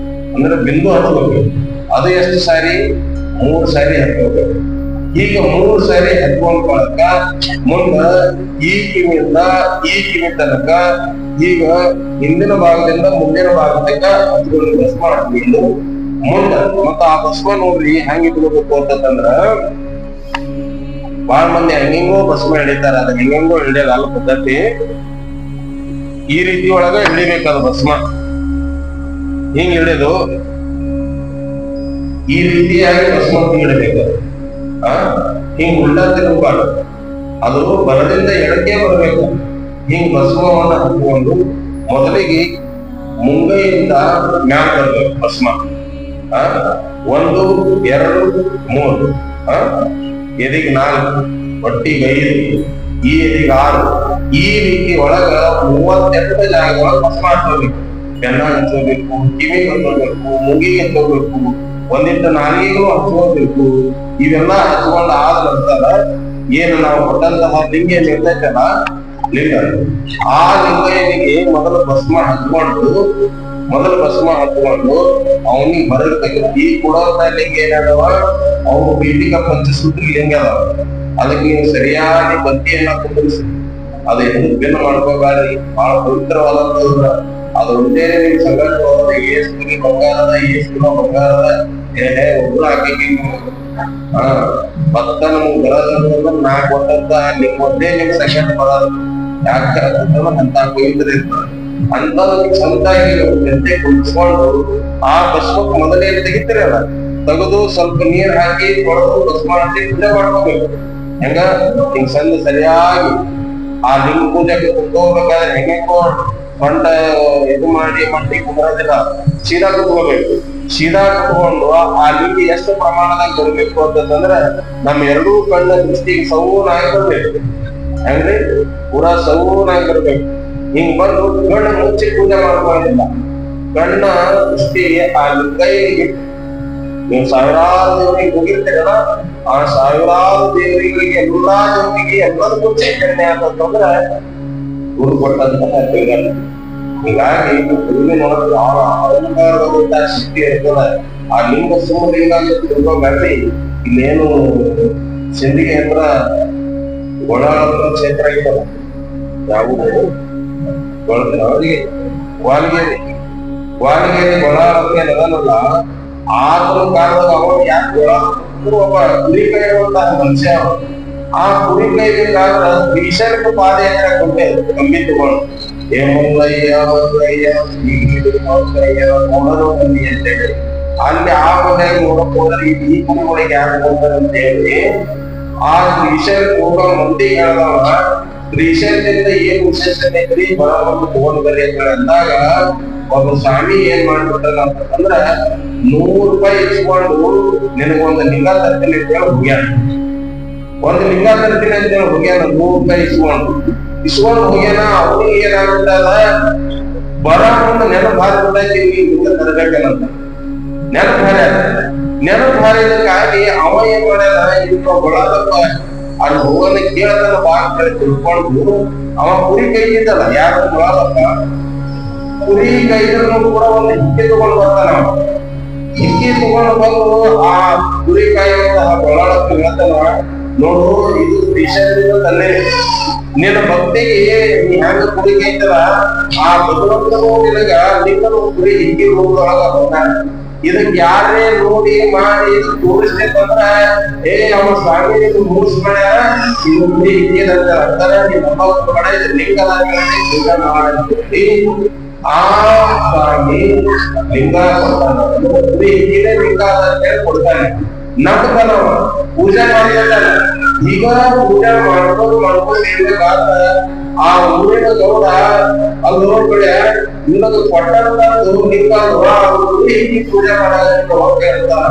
ಅಂದ್ರೆ ಬಿಂದು ಹಚ್ಬೇಕು. ಅದು ಎಷ್ಟು ಸಾರಿ? 3 ಸಾರಿ ಹಚ್ಬೇಕು. ಈಗ 3 ಸಾರಿ ಹಚ್ಕೊಂಡ್ ಬಳಕ ಮುಂದ ಈ ಕಿವಿಯಿಂದ ಈ ಕಿವಿ ತನಕ ಈಗ ಹಿಂದಿನ ಭಾಗದಿಂದ ಮುಂದಿನ ಭಾಗ ತನಕ ಹಚ್ಕೊಂಡು ಭಸ್ಮ ಹಾಕ್ಬಿಟ್ಟು ಮುಂದ ಮತ್ತ ಆ ಭಸ್ಮ ನೋಡ್ರಿ ಹೆಂಗ್ ಇಟ್ಕೋಬೇಕು ಅಂತಂದ್ರ ಬಾಳ ಮಂದಿ ಹೆಂಗೋ ಭಸ್ಮ ಹಿಡಿತಾರ. ಅದ ಹೆಂಗೋ ಹಿಡಿಯೋದಲ್ಲ ಪದ್ಧತಿ. ಈ ರೀತಿ ಒಳಗ ಹಿಡಿಬೇಕದ ಭಸ್ಮ. ಹಿಂಗ್ ಹಿಡಿದು ಈ ರೀತಿಯಾಗಿ ಭಸ್ಮ ಹಿಡಬೇಕು. ಹಿಂಗ್ ಉಲ್ಟಾ ತಿರುಗಬಾರ್ದು, ಅದು ಬಲದಿಂದ ಎಡಕ್ಕೆ ಬರಬೇಕು. ಹಿಂಗ್ ಭಸ್ಮವನ್ನ ಹಾಕೊಂಡು ಮೊದಲಿಗೆ ಮುಂಗೈಯಿಂದ ಮ್ಯಾಲ ಬರ್ಬೇಕು ಭಸ್ಮ. 1 2 3 ಎದಿಗೆ 4 ಹೊಟ್ಟಿಗೆ 5 ಈ ಎದಿಗೆ 6 ಈ ರೀತಿ ಒಳಗ 38 ಜಾಗದೊಳಗ ಭಸ್ಮ ಹಾಕೋಬೇಕು. ಬೆನ್ನ ಹಚ್ಕೋಬೇಕು, ಕಿವಿಗೆ ಹಚ್ಕೋಬೇಕು, ಮುಗಿಗೆ ಹಚ್ಕೋಬೇಕು, ಒಂದಿಟ್ಟು ನಾಲಿಗೆಗೂ ಹಚ್ಕೋಬೇಕು. ಇವೆಲ್ಲ ಹಚ್ಕೊಂಡ ಆದ ನಂತರ ಏನು ನಾವು ಕೊಟ್ಟಂತಹ ಲಿಂಗ ಏನಿರ್ತೈತಲ್ಲ ಲಿಂಗ, ಆ ಲಿಂಗನಿಗೆ ಮೊದಲು ಭಸ್ಮ ಹಚ್ಕೊಂಡು ಅವನಿಗೆ ಹೊರಗೆ ತೆಗೆದು ಈ ಕೊಡುವಂತ ಲಿಂಗ ಏನಾದವ ಅವು ಪೀಠಿಕ ಪಂಚಸೂತ್ರಿ ಲಿಂಗ ಅದಾವ. ಅದಕ್ಕೆ ನೀವು ಸರಿಯಾಗಿ ಬತ್ತಿಯನ್ನ ಕುಂದಿರಿಸಿ ಅದು ಭಿನ್ನ ಮಾಡ್ಕೋಬಾರ್ರಿ. ಬಹಳ ಪವಿತ್ರವಾದಂತ ಅದು ಒಂದೇ ನಿಮ್ ಸಂಘಟ ಏಸ್ಕಿ ಬಂಗಾರದ ಏಸ್ಕಿನ ಬಂಗಾರದ ಒಬ್ರು ಹಾಕಿ ಭತ್ತ ನಮ್ಗೆ ಬರೋದಂತಂದ್ರೆ 4 ಕೊಟ್ಟಂತ ನಿಮ್ ಒಂದೇ ನಿಮ್ ಸಂಘಟ ಬರೋದು. ಯಾಕೆ ಅಂತ ಪವಿತ್ರ ಇರ್ತದೆ ಅಂತ ಚಂದಾಗಿ ಮೆಂತೆ ಕುದಿಸ್ಕೊಂಡು ಆ ಭಸ್ಮಕ್ಕೆ ಮೊದಲೇ ತೆಗಿತೀರಲ್ಲ, ತೆಗೆದು ಸ್ವಲ್ಪ ನೀರ್ ಹಾಕಿ ತೊಳೆದು ಭಸ್ಮ ಹಾಕಿ ಪೂಜೆ ಮಾಡ್ಕೋಬೇಕು. ಹೆಂಗ ಹಿಂಗ್ ಸಂದ ಸರಿಯಾಗಿ ಆ ಲಿಂಗ ಪೂಜೆಗೆ ಕುತ್ಕೋಬೇಕಾದ್ರೆ ಹೆಂಗೋ ಹೊಂಡ ಇದು ಮಾಡಿ ಮಟ್ಟಿ ಕುಂದ್ರೋದಿಲ್ಲ, ಸೀದಾ ಕುತ್ಕೋಬೇಕು. ಸೀದಾ ಕುತ್ಕೊಂಡು ಆ ಲಿಂಗ ಎಷ್ಟು ಪ್ರಮಾಣದಾಗ ಬರ್ಬೇಕು ಅಂತಂದ್ರೆ ನಮ್ 2 ಕಣ್ಣ ದೃಷ್ಟಿಗೆ ಸೌನಾಗಿ ಬರ್ಬೇಕು. ಹೆಂಗ್ರಿ ಪೂರಾ ಸೌನಾಗಿ ಬರ್ಬೇಕು. ಹಿಂಗ್ ಬಂದು ಕಣ್ಣು ಮುಚ್ಚಿ ಪೂಜೆ ಮಾಡ್ಕೊಳ್ಳೋದಿಲ್ಲ. ಕಣ್ಣ ದೃಷ್ಟಿಗೆ ಆ ಲಿಂಗೈಗೆ ನೀವು ಸಾವಿರಾರು ದೇವರಿಗೆ ಹೋಗಿರ್ತೀರಲ್ಲ, ಆ ಸಾವಿರಾರು ದೇವರಿಗೆ ಎಲ್ಲಾ ದೇವರಿಗೆ ಎಲ್ಲದಕ್ಕೂ ಚೈತನ್ಯ ಅಂತಂದ್ರೆ ಗುರು ಕೊಟ್ಟಂತಹ ದೇವರ. ಹೀಗಾಗಿ ಗುರುವಿನ ಒಳಗೆ ಯಾವ ಅಲಂಕಾರವಾದಂತಹ ಶಕ್ತಿ ಇರ್ತದೆ. ಆ ಲಿಂಗ ಸುಮ್ಮಲಿಂಗ ಅಂತ ತಿಳ್ಕೊಬೇಡ್ರಿ. ಇಲ್ಲೇನು ಸಿಂಧಿಗೆ ಹತ್ರ ಒಳ ಕ್ಷೇತ್ರ ಇದ್ದಲ್ಲ, ಯಾವುದು ವಾಲ್ಗೇರಿ ಒಳ ಅದನ್ನಲ್ಲ. ಆದ್ರ ಕಾಲದಾಗ ಅವ ಯಾಕೆ ಒಬ್ಬ ಕುರಿ ಕೈಯುವಂತಹ ಮನುಷ್ಯ. ಆ ಕುರಿ ಕೈಬೇಕಾದ್ರ ಭೀಷಣ ಪಾದಯಾತ್ರೆ ಕೊಟ್ಟೆ ಕಂಬಿ ತಗೊಂಡು ಏಮಲ್ಲಯ್ಯ ಮಲ್ಲಯ್ಯ ನೋಡಲು ಬಂದಿ ಅಂತೇಳಿ ಅಲ್ಲಿ ಆ ಮನೆಗೆ ನೋಡಕ್ ಹೋದ್ರೆ ಈ ಕುರಿಗಳಿಗೆ ಯಾರು ಹೋಗ್ತಾರೆ ಅಂತ ಹೇಳಿ ಆ ಭೀಷಣ ಹೋಗ ಮಂದಿ ಹೇಳ್ದವ ಶ್ರೀಶೈಲದಿಂದ ಏನ್ ವಿಶೇಷತೆ ಐತ್ರಿ ಬರವನ್ನು ತಗೊಂಡ್ ಬರ್ರಿ ಅಂತ ಅಂದಾಗ ಒಬ್ಬ ಸ್ವಾಮಿ ಏನ್ ಮಾಡ್ಬಿಟ್ಟಾರ ಅಂತಂದ್ರ 100 ರೂಪಾಯಿ ಇಸ್ಕೊಂಡು ನಿನಗೊಂದು ಲಿಂಗ ತರ್ತೀನಿ ಅಂತ ಹೇಳಿ ಹೋಗ್ಯಾನ. ಒಂದು ಲಿಂಗ ತರ್ತೀನಿ ಅಂತ ಹೇಳಿ ಹೋಗ್ಯಾನ. 100 ರೂಪಾಯಿ ಇಸ್ಕೊಂಡು ಹೋಗ್ಯಾನ. ಅವ್ನಿಗೆ ಏನಾಗ್ಬಿಟ್ಟದ ಬರ ಮುಂದೆ ನೆನಪು ಹಾರಿಬಿಟ್ಟೈತಿ ಲಿಂಗ ತರಬೇಕನ್ನಂತ ನೆನಪು ಹಾರಿದಕ್ಕಾಗಿ ಅವ ಏನ್ ಮಾಡ್ಯಾನ ಇನ್ನು ಒಳಗಪ್ಪ ಅಲ್ಲಿ ಹೋಗೋದ ಕೇಳದಲ್ಲ ಬಾ ಅಂತ ತಿಳ್ಕೊಂಡು ಅವ ಕುರಿ ಕೈಗಿದ್ದಲ್ಲ ಯಾರು ಒಳಗಪ್ಪ ಕುರಿ ಕೈದ್ರು ಕೂಡ ಒಂದು ಹಿಕ್ಕಿ ತಗೊಂಡು ಬರ್ತಾನ. ಹಿಕ್ಕಿ ತಗೊಂಡು ಬಂದು ಆ ಕುರಿ ಕಾಯುವಂತಹ ಒಳಕ್ಕೆ ಹೇಳ್ತಾನ, ನೋಡು ಇದು ಶ್ರೀಶೈಲದಿಂದ ತಂದೆ. ನಿನ್ನ ಭಕ್ತಿಗೆ ನೀ ಹೆಂಗ ಕುರಿ ಕೈತಲ್ಲ ಆ ಭಗವಂತನು ನಿನಗ ನಿನ್ನನು ಕುರಿ ಹಿಕ್ಕಿ ಹೋಗೋದೊಳಗ ಬಂದಾನ. ಇದಕ್ ಯಾರೇ ನೋಡಿ ಮಾಡಿ ತೋರಿಸ್ಬೇಕಂದ್ರ ಅವ ಸ್ವಾಮಿ ಮೂರ್ಸ್ ಮಾಡ್ಯಾರ ಇದು ಕುರಿ ಹಿಕ್ಕಿದಂತ ಅಂತಾರ. ನಿಮ್ಮ ಕಡೆ ಲಿಂಗದ ಲಿಂಗ ಮಾಡಿ ಆ ಸ್ವಾಮಿ ಲಿಂಗ ಕೊಡ್ತಾನ. ಕುರಿ ಹಿಕ್ಕಿನೇ ಲಿಂಗ ಅಂತ ಹೇಳಿ ಕೊಡ್ತಾನೆ. ನಂಬ್ತಾನ ಪೂಜೆ ಮಾಡಿದಾನ. ಈಗ ಪೂಜೆ ಮಾಡ್ಕೊಂಡು ಇರ್ಬೇಕಾದ ಆ ಊರಿನ ಗೌಡ ಅಲ್ಲಿ ನೋಡ್ಬೇಡ ನಿನಗೆ ಕೊಟ್ಟಂತ ಲಿಂಗ ಕುರಿ ಹಿಕ್ಕಿ ಪೂಜೆ ಮಾಡೋದಕ್ಕೆ ಹೋಗ್ತಾ ಇರ್ತಾನ.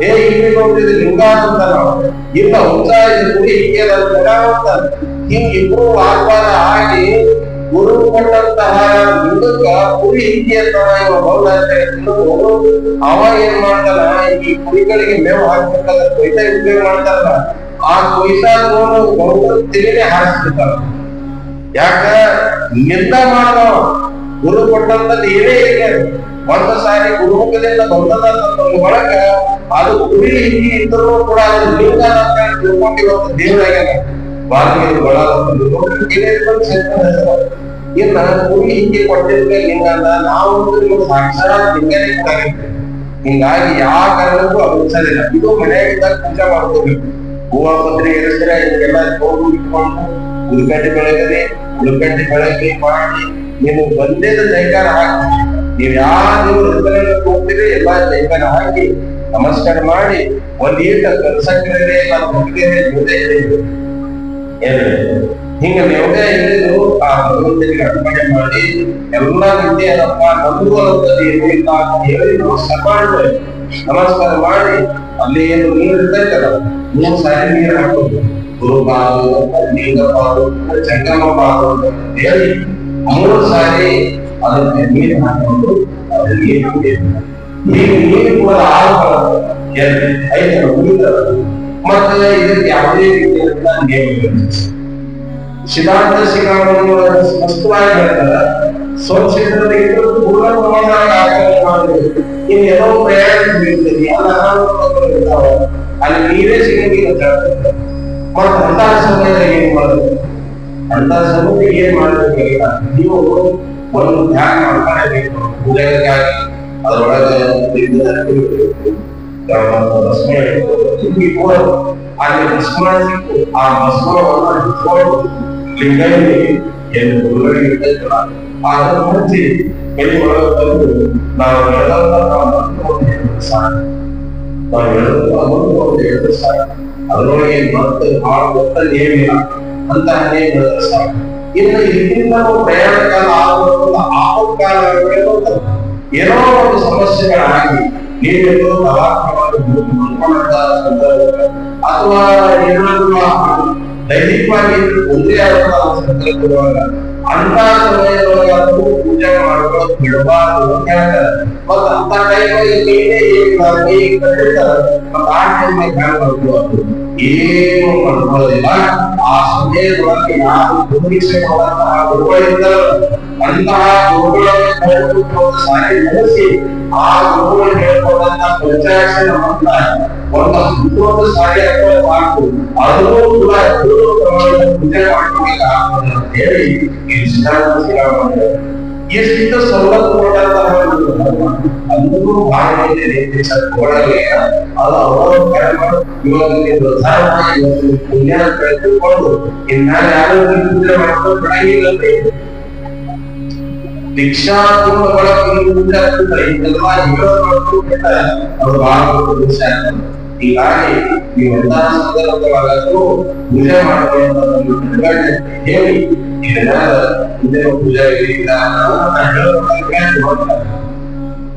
ಇಲ್ಲಿ ನೋಡಿದ್ರೆ ಲಿಂಗ ಅಂತ ನಾವು ಇಲ್ಲ ಉತ್ಸಾಹ ಗುಡಿ ಹೀಗೆ ಅಂತ ಹಿಂಗಿಬ್ರು ವಾಗ್ವಾದ ಆಗಿ ಗುರು ಕೊಟ್ಟಂತಹ ಲಿಂಗಕ್ಕ ಕುರಿ ಹಿಂಗೆ ಅಂತ ಅವ ಏನ್ ಮಾಡ್ತಾನ ಈ ಕುರಿಗಳಿಗೆ ಮೇವು ಹಾಕ್ಬೇಕಾದ್ರೆ ಕೊಯ್ತಾ ಉಪಯೋಗ ಮಾಡ್ತಾರಲ್ಲ ಆ ಕೊಯ್ತಾ ತಿಳಿನೇ ಹಾರಿಸ್ಬಿಡ್ತಾರ. ಯಾಕ ನಿಂದ ಮಾಡೋ ಗುರು ಕೊಟ್ಟಂತದ್ದು ಏನೇ ಇಲ್ಲ ಒಂದು ಸಾರಿ ಗುರುಮುಖದಿಂದ ಬಂದದ ಒಳಗ ಅದು ಕುರಿ ಹಿಂಗಿ ಇದ್ರೂ ಕೂಡ ಅದು ಲಿಂಗ ಅಂತ ತಿಳ್ಕೊಂಡು ಇವತ್ತು ದೇವರಾಗ್ಯಾನ ವಾಲ್ಮೀಕಿ ಇನ್ನ ಕುರಿ ಹಿಂಗಿ ಕೊಟ್ಟಿದ್ರೆ ಲಿಂಗ ಅಂತ ನಾವು ಸಾಕ್ಷಾತ್ ಲಿಂಗನೇ ಕೊಡಬೇಕು. ಹಿಂಗಾಗಿ ಯಾವ ಕಾರಣಕ್ಕೂ ಅಭಿಸರಿಲ್ಲ. ಇದು ಮನೆಯಾಗಿದ್ದಾಗ ಪೂಜೆ ಮಾಡ್ಕೋಬೇಕು. ಹೂವ ಪತ್ರೆ ಇರಿಸಿದ್ರೆ ಇದೆಲ್ಲ ತೋಡು ಇಟ್ಕೊಂಡು ಉದ್ಗಡ್ಡೆ ಬೆಳಗದೆ ಉಳ್ಗಡ್ಡೆ ಬೆಳಗ್ಗೆ ಮಾಡಿ ನೀವು ಬಂದೇದ ಜೈಕಾರ ಹಾಕಿ ನೀವ್ ಯಾವ ನೀವು ಹೃದಯ ಹೋಗ್ತೀರಿ ಎಲ್ಲಾ ಜೈಕಾರ ಹಾಕಿ ನಮಸ್ಕಾರ ಮಾಡಿ ಒಂದ್ ಈಟ ಕಲ್ಸಕ್ರೆ ಹಿಂಗ ನೆವಡೆ ಹಿಡಿದು ಆ ಭಗವಂತನಿಗೆ ಅರ್ಪಣೆ ಮಾಡಿ ಎಲ್ಲಾ ವಿದ್ಯೆಯಪ್ಪ ನಮಗೂ ಅನ್ನೋದು ಹೇಳಿ ನಮಸ್ಕಾರ ಮಾಡ್ಬೇಕು. ನಮಸ್ಕಾರ ಮಾಡಿ ಅಲ್ಲಿ ಏನು ನೀರು ಇರ್ತೈತಲ್ಲ 3 ಸಾರಿ ನೀರು ಹಾಕೋದು ಗುರುಪಾದು ಲಿಂಗಪಾದು ಜಂಗಮ ಪಾದು ಅಂತ ಹೇಳಿ 3 ಸಾರಿ ಅದಕ್ಕೆ ನೀರು ಹಾಕೊಂಡು ಅದು ನೀರು ನೀರು ಕೂಡ ಐದು ಉಳಿದ ಮತ್ತೆ ಇದಕ್ಕೆ ಯಾವುದೇ ರೀತಿಯ ನಿಯಮ ಸಿದ್ಧಾಂತ ಶ್ರೀರಾಮನು ಸ್ಪಷ್ಟವಾಗಿ ಹೇಳ್ತಾರೆ ಸ್ವಚ್ಛತೆ ಪೂರ್ಣ ಪ್ರಮಾಣವಾಗಿ ಆಚರಣೆ ಮಾಡಬೇಕು. ಇನ್ನು ಏನೋ ಪ್ರಯಾಣ ಬೀಳ್ತದೆ ಅಲ್ಲಿ ನೀರೇ ಸಿಗಂಗಿಲ್ಲ ಮತ್ತೆ ಅಂತಹ ಸಮಯದಲ್ಲಿ ಏನ್ ಮಾಡಬೇಕು ಅಂತಹ ಸಮಯದಲ್ಲಿ ಏನ್ ಮಾಡಬೇಕಿಲ್ಲ ನೀವು ಒಂದು ಧ್ಯಾನ ಮಾಡ್ಕೊಳ್ಳಬೇಕು. ಪೂಜೆಗಾಗಿ ಅದರೊಳಗೆ ಅಲ್ಲಿ ಭಸ್ಮ ಸಿಕ್ಕು ಆ ಭಸ್ಮವನ್ನು ಲಿಂಗದಲ್ಲಿ ಏನು ಗುರುಗಳಿಗೆ ಅದನ್ನು ಮುಚ್ಚಿ ಬೆಳಿ ಒಳಗೆ ಬಂದು ನಾವು ಅದರೊಳಗೆ ಮತ್ತೆ ಬಹಳ ಗೊತ್ತ ನೇಮಿಲ್ಲ ಅಂತ ನೇಮ ಸಾಕು. ಇನ್ನು ಇದರಿಂದ ಪ್ರಯಾಣ ಕಾಲ ಆಗುವ ಆಪತ್ಕಾಲ ಏನೋ ಒಂದು ಸಮಸ್ಯೆಗಳಾಗಿ ನೀವೆಲ್ಲೋ ಅಥವಾ ಏನಾದ್ರು ದೈಹಿಕವಾಗಿ ಒಂದೇ ಆದಂತಹ ಅಂತ ಸಮಯದೊಳಗಾದ್ರೂ ಪೂಜೆ ಮಾಡ್ಕೊಳ್ಳೋದು ಬಿಡಬಾರ್ದು. ಮತ್ತ ಅಂತ ಟೈಮಲ್ಲಿ ಆ ಟೈಮ್ ಮಾಡ್ಕೊಳ್ಳೋದು ಏನು ಮಾಡ್ಕೊಳ್ಳೋದಿಲ್ಲ. ಆ ಸಮಯದೊಳಗೆ ಯಾರು ಪರೀಕ್ಷೆ ಮಾಡುವಂತಹ ಗುರುಗಳಿದ್ದರು ಅಂತಹ ಗುರುಗಳನ್ನು ಸಾರಿ ನಡೆಸಿ ಆ ಗುರುಗಳು ಹೇಳ್ಕೊಂಡಂತಹ ಪಂಚಾಕ್ಷರ ಮಂತ್ರ ಒಂದು ಸಾರಿ ಸಾಕು ಅದೂ ಕೂಡ ಪೂಜೆ ಮಾಡ್ಕೊಬೇಕಾಗ್ತದೆ ಅಂತ ಹೇಳಿ ಈ ಸಿದ್ಧಾಂತ ಶ್ರೀರಾಮ ಎಷ್ಟು ಸವಲತ್ತು ಕೊಟ್ಟಂತಹ ಅದನ್ನು ಭಾರತೀಯ ಕೊಡಲೇ ಅದು ಅವರ ಕರ್ಮ ಇವಾಗ ಪುಣ್ಯ ತಿಳ್ಕೊಂಡು ಇನ್ನ ಯಾರು ಪೂಜೆ ಮಾಡ್ಕೊಂಡು ಬಿಡಂಗಿಲ್ಲ. ದೀಕ್ಷಾ ಹೀಗಾಗಿ ನೀವೆಲ್ಲ ಸಂದರ್ಭದೊಳಗಾದ್ರೂ ಪೂಜೆ ಮಾಡ್ಕೊಳ್ಳುವಂತ ಹೇಳಿ ಇದನ್ನ ಪೂಜೆ ಪೂಜಾ ವಿಧಿಯಿಂದ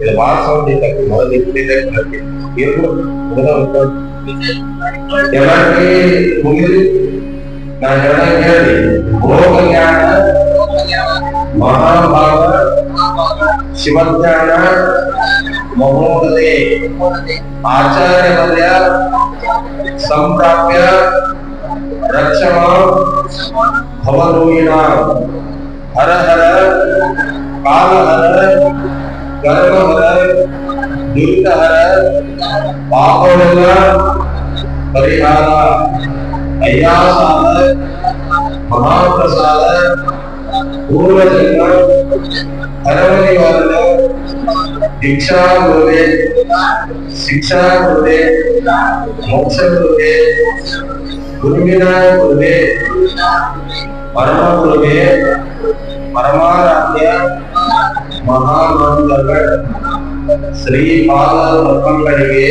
ಇದು ಬಹಳ ಸೌಂಡ್ ಎಲ್ಲರಿಗೆ ಮುಗಿದು ನಾನು ಹೇಳಿ ಭೋಗ ಜ್ಞಾನ ಮಹಾಭಾವ ಶಿವಜ್ಞಾನ ಮಹೋದಯ ಆಚಾರ್ಯವರ್ಯ ಸಂಪ್ರಾಪ್ಯ ರಕ್ಷಮ ಭವರೋಗಿಣ ಹರ ಹರ ಕಾಲಹರ ಗರ್ಭಹರ ದುರಿತಹರ ಪಾಪವೆಲ್ಲ ಪರಿಹಾರ ಅಯ್ಯಾಸಾದ ಮಹಾಪ್ರಸಾದ ಪೂರ್ವಜನ್ಮ ಹರಮನಿವಾರಣ ದೀಕ್ಷಾ ಗುರುವೆ ಶಿಕ್ಷಾ ಗುರುವೆ ಮೋಕ್ಷ ಗುರುವೆ ಗುರುವಿನ ಗುರುವೆ ಪರಮ ಗುರುವೆ ಪರಮಾರಾಧ್ಯ ಮಹಾಮಂತ್ರ ಶ್ರೀಪಾದ ಪದ್ಮಗಳಿಗೆ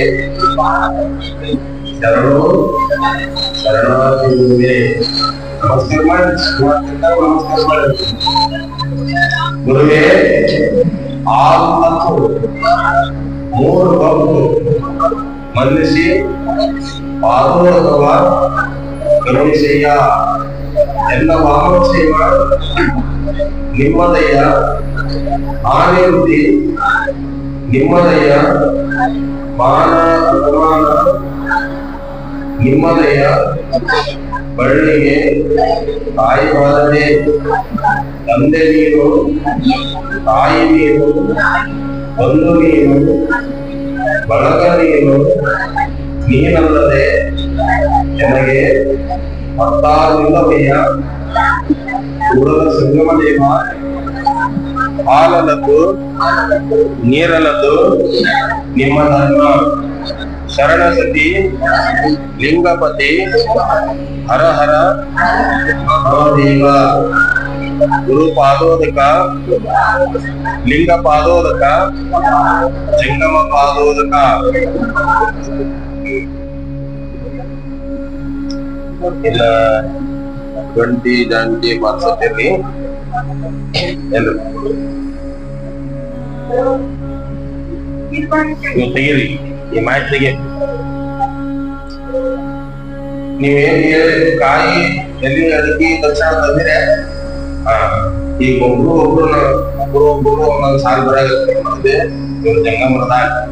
ಶರಣು ಶರಣಾರ್ಥಿ ಗುರುವೆ. ನಮಸ್ಕಾರ ಮಾಡಿ ನಮಸ್ಕಾರ ಮಾಡಿ ಗುರುವೇ. 6 ಮತ್ತು 3 ಬಂದು ಮನ್ನಿಸಿ ಪಾದೋದಕವ ಕರುಣಿಸಯ್ಯ. ಎಲ್ಲ ವಾಮಕ್ಷೇಮ ನಿಮ್ಮದಯ್ಯ, ಆನಿವೃತ್ತಿ ನಿಮ್ಮದಯ್ಯ, ಮಾನ ಅಪಮಾನ ನಿಮ್ಮದಯ್ಯ, ಬಳ್ಳಿಗೆ ತಾಯಿ ಬಾರದೆ, ತಂದೆ ನೀನು, ತಾಯಿ ನೀನು, ಬಂಧು ನೀನು, ಬಳಗ ನೀನು, ನೀನಲ್ಲದೆ ನನಗೆ ಮತ್ತಾರಿಲ್ಲವಯ್ಯ. ಕೂಡಲ ಸಂಗಮ ದೇವ, ಹಾಲಲ್ಲದ್ದು ನೀರಲ್ಲದ್ದು ನಿಮ್ಮ ಧರ್ಮ. ಶರಣ ಸತಿ ಲಿಂಗಪತಿ ಹರ ಹರ ಮಹಾದೇವ. ಗುರು ಪಾದೋದಕ, ಲಿಂಗ ಪಾದೋದಕ, ಜಂಗಮ ಪಾದೋದಕ. ಇಲ್ಲ ಗಂಟಿ ಜಂಟಿ ಮಾಡ್ಸತ್ತೇರಿ ಏನ್ರಿ? ನೀವು ತೆಗೀರಿ ಈ ಮಾಹಿತಿ ತೆಗಿ. ನೀವೇನ್ ಕಾಯಿ ಎಲ್ಲಿ ಅಡಿಕೆ ದಕ್ಷಿಣ ತಂದಿರೆ ಈಗ ಒಬ್ರು ಒಂದೊಂದು ಸಾಲ ಬರಾಗ ಇವ್ರು ಜಂಗಮರದ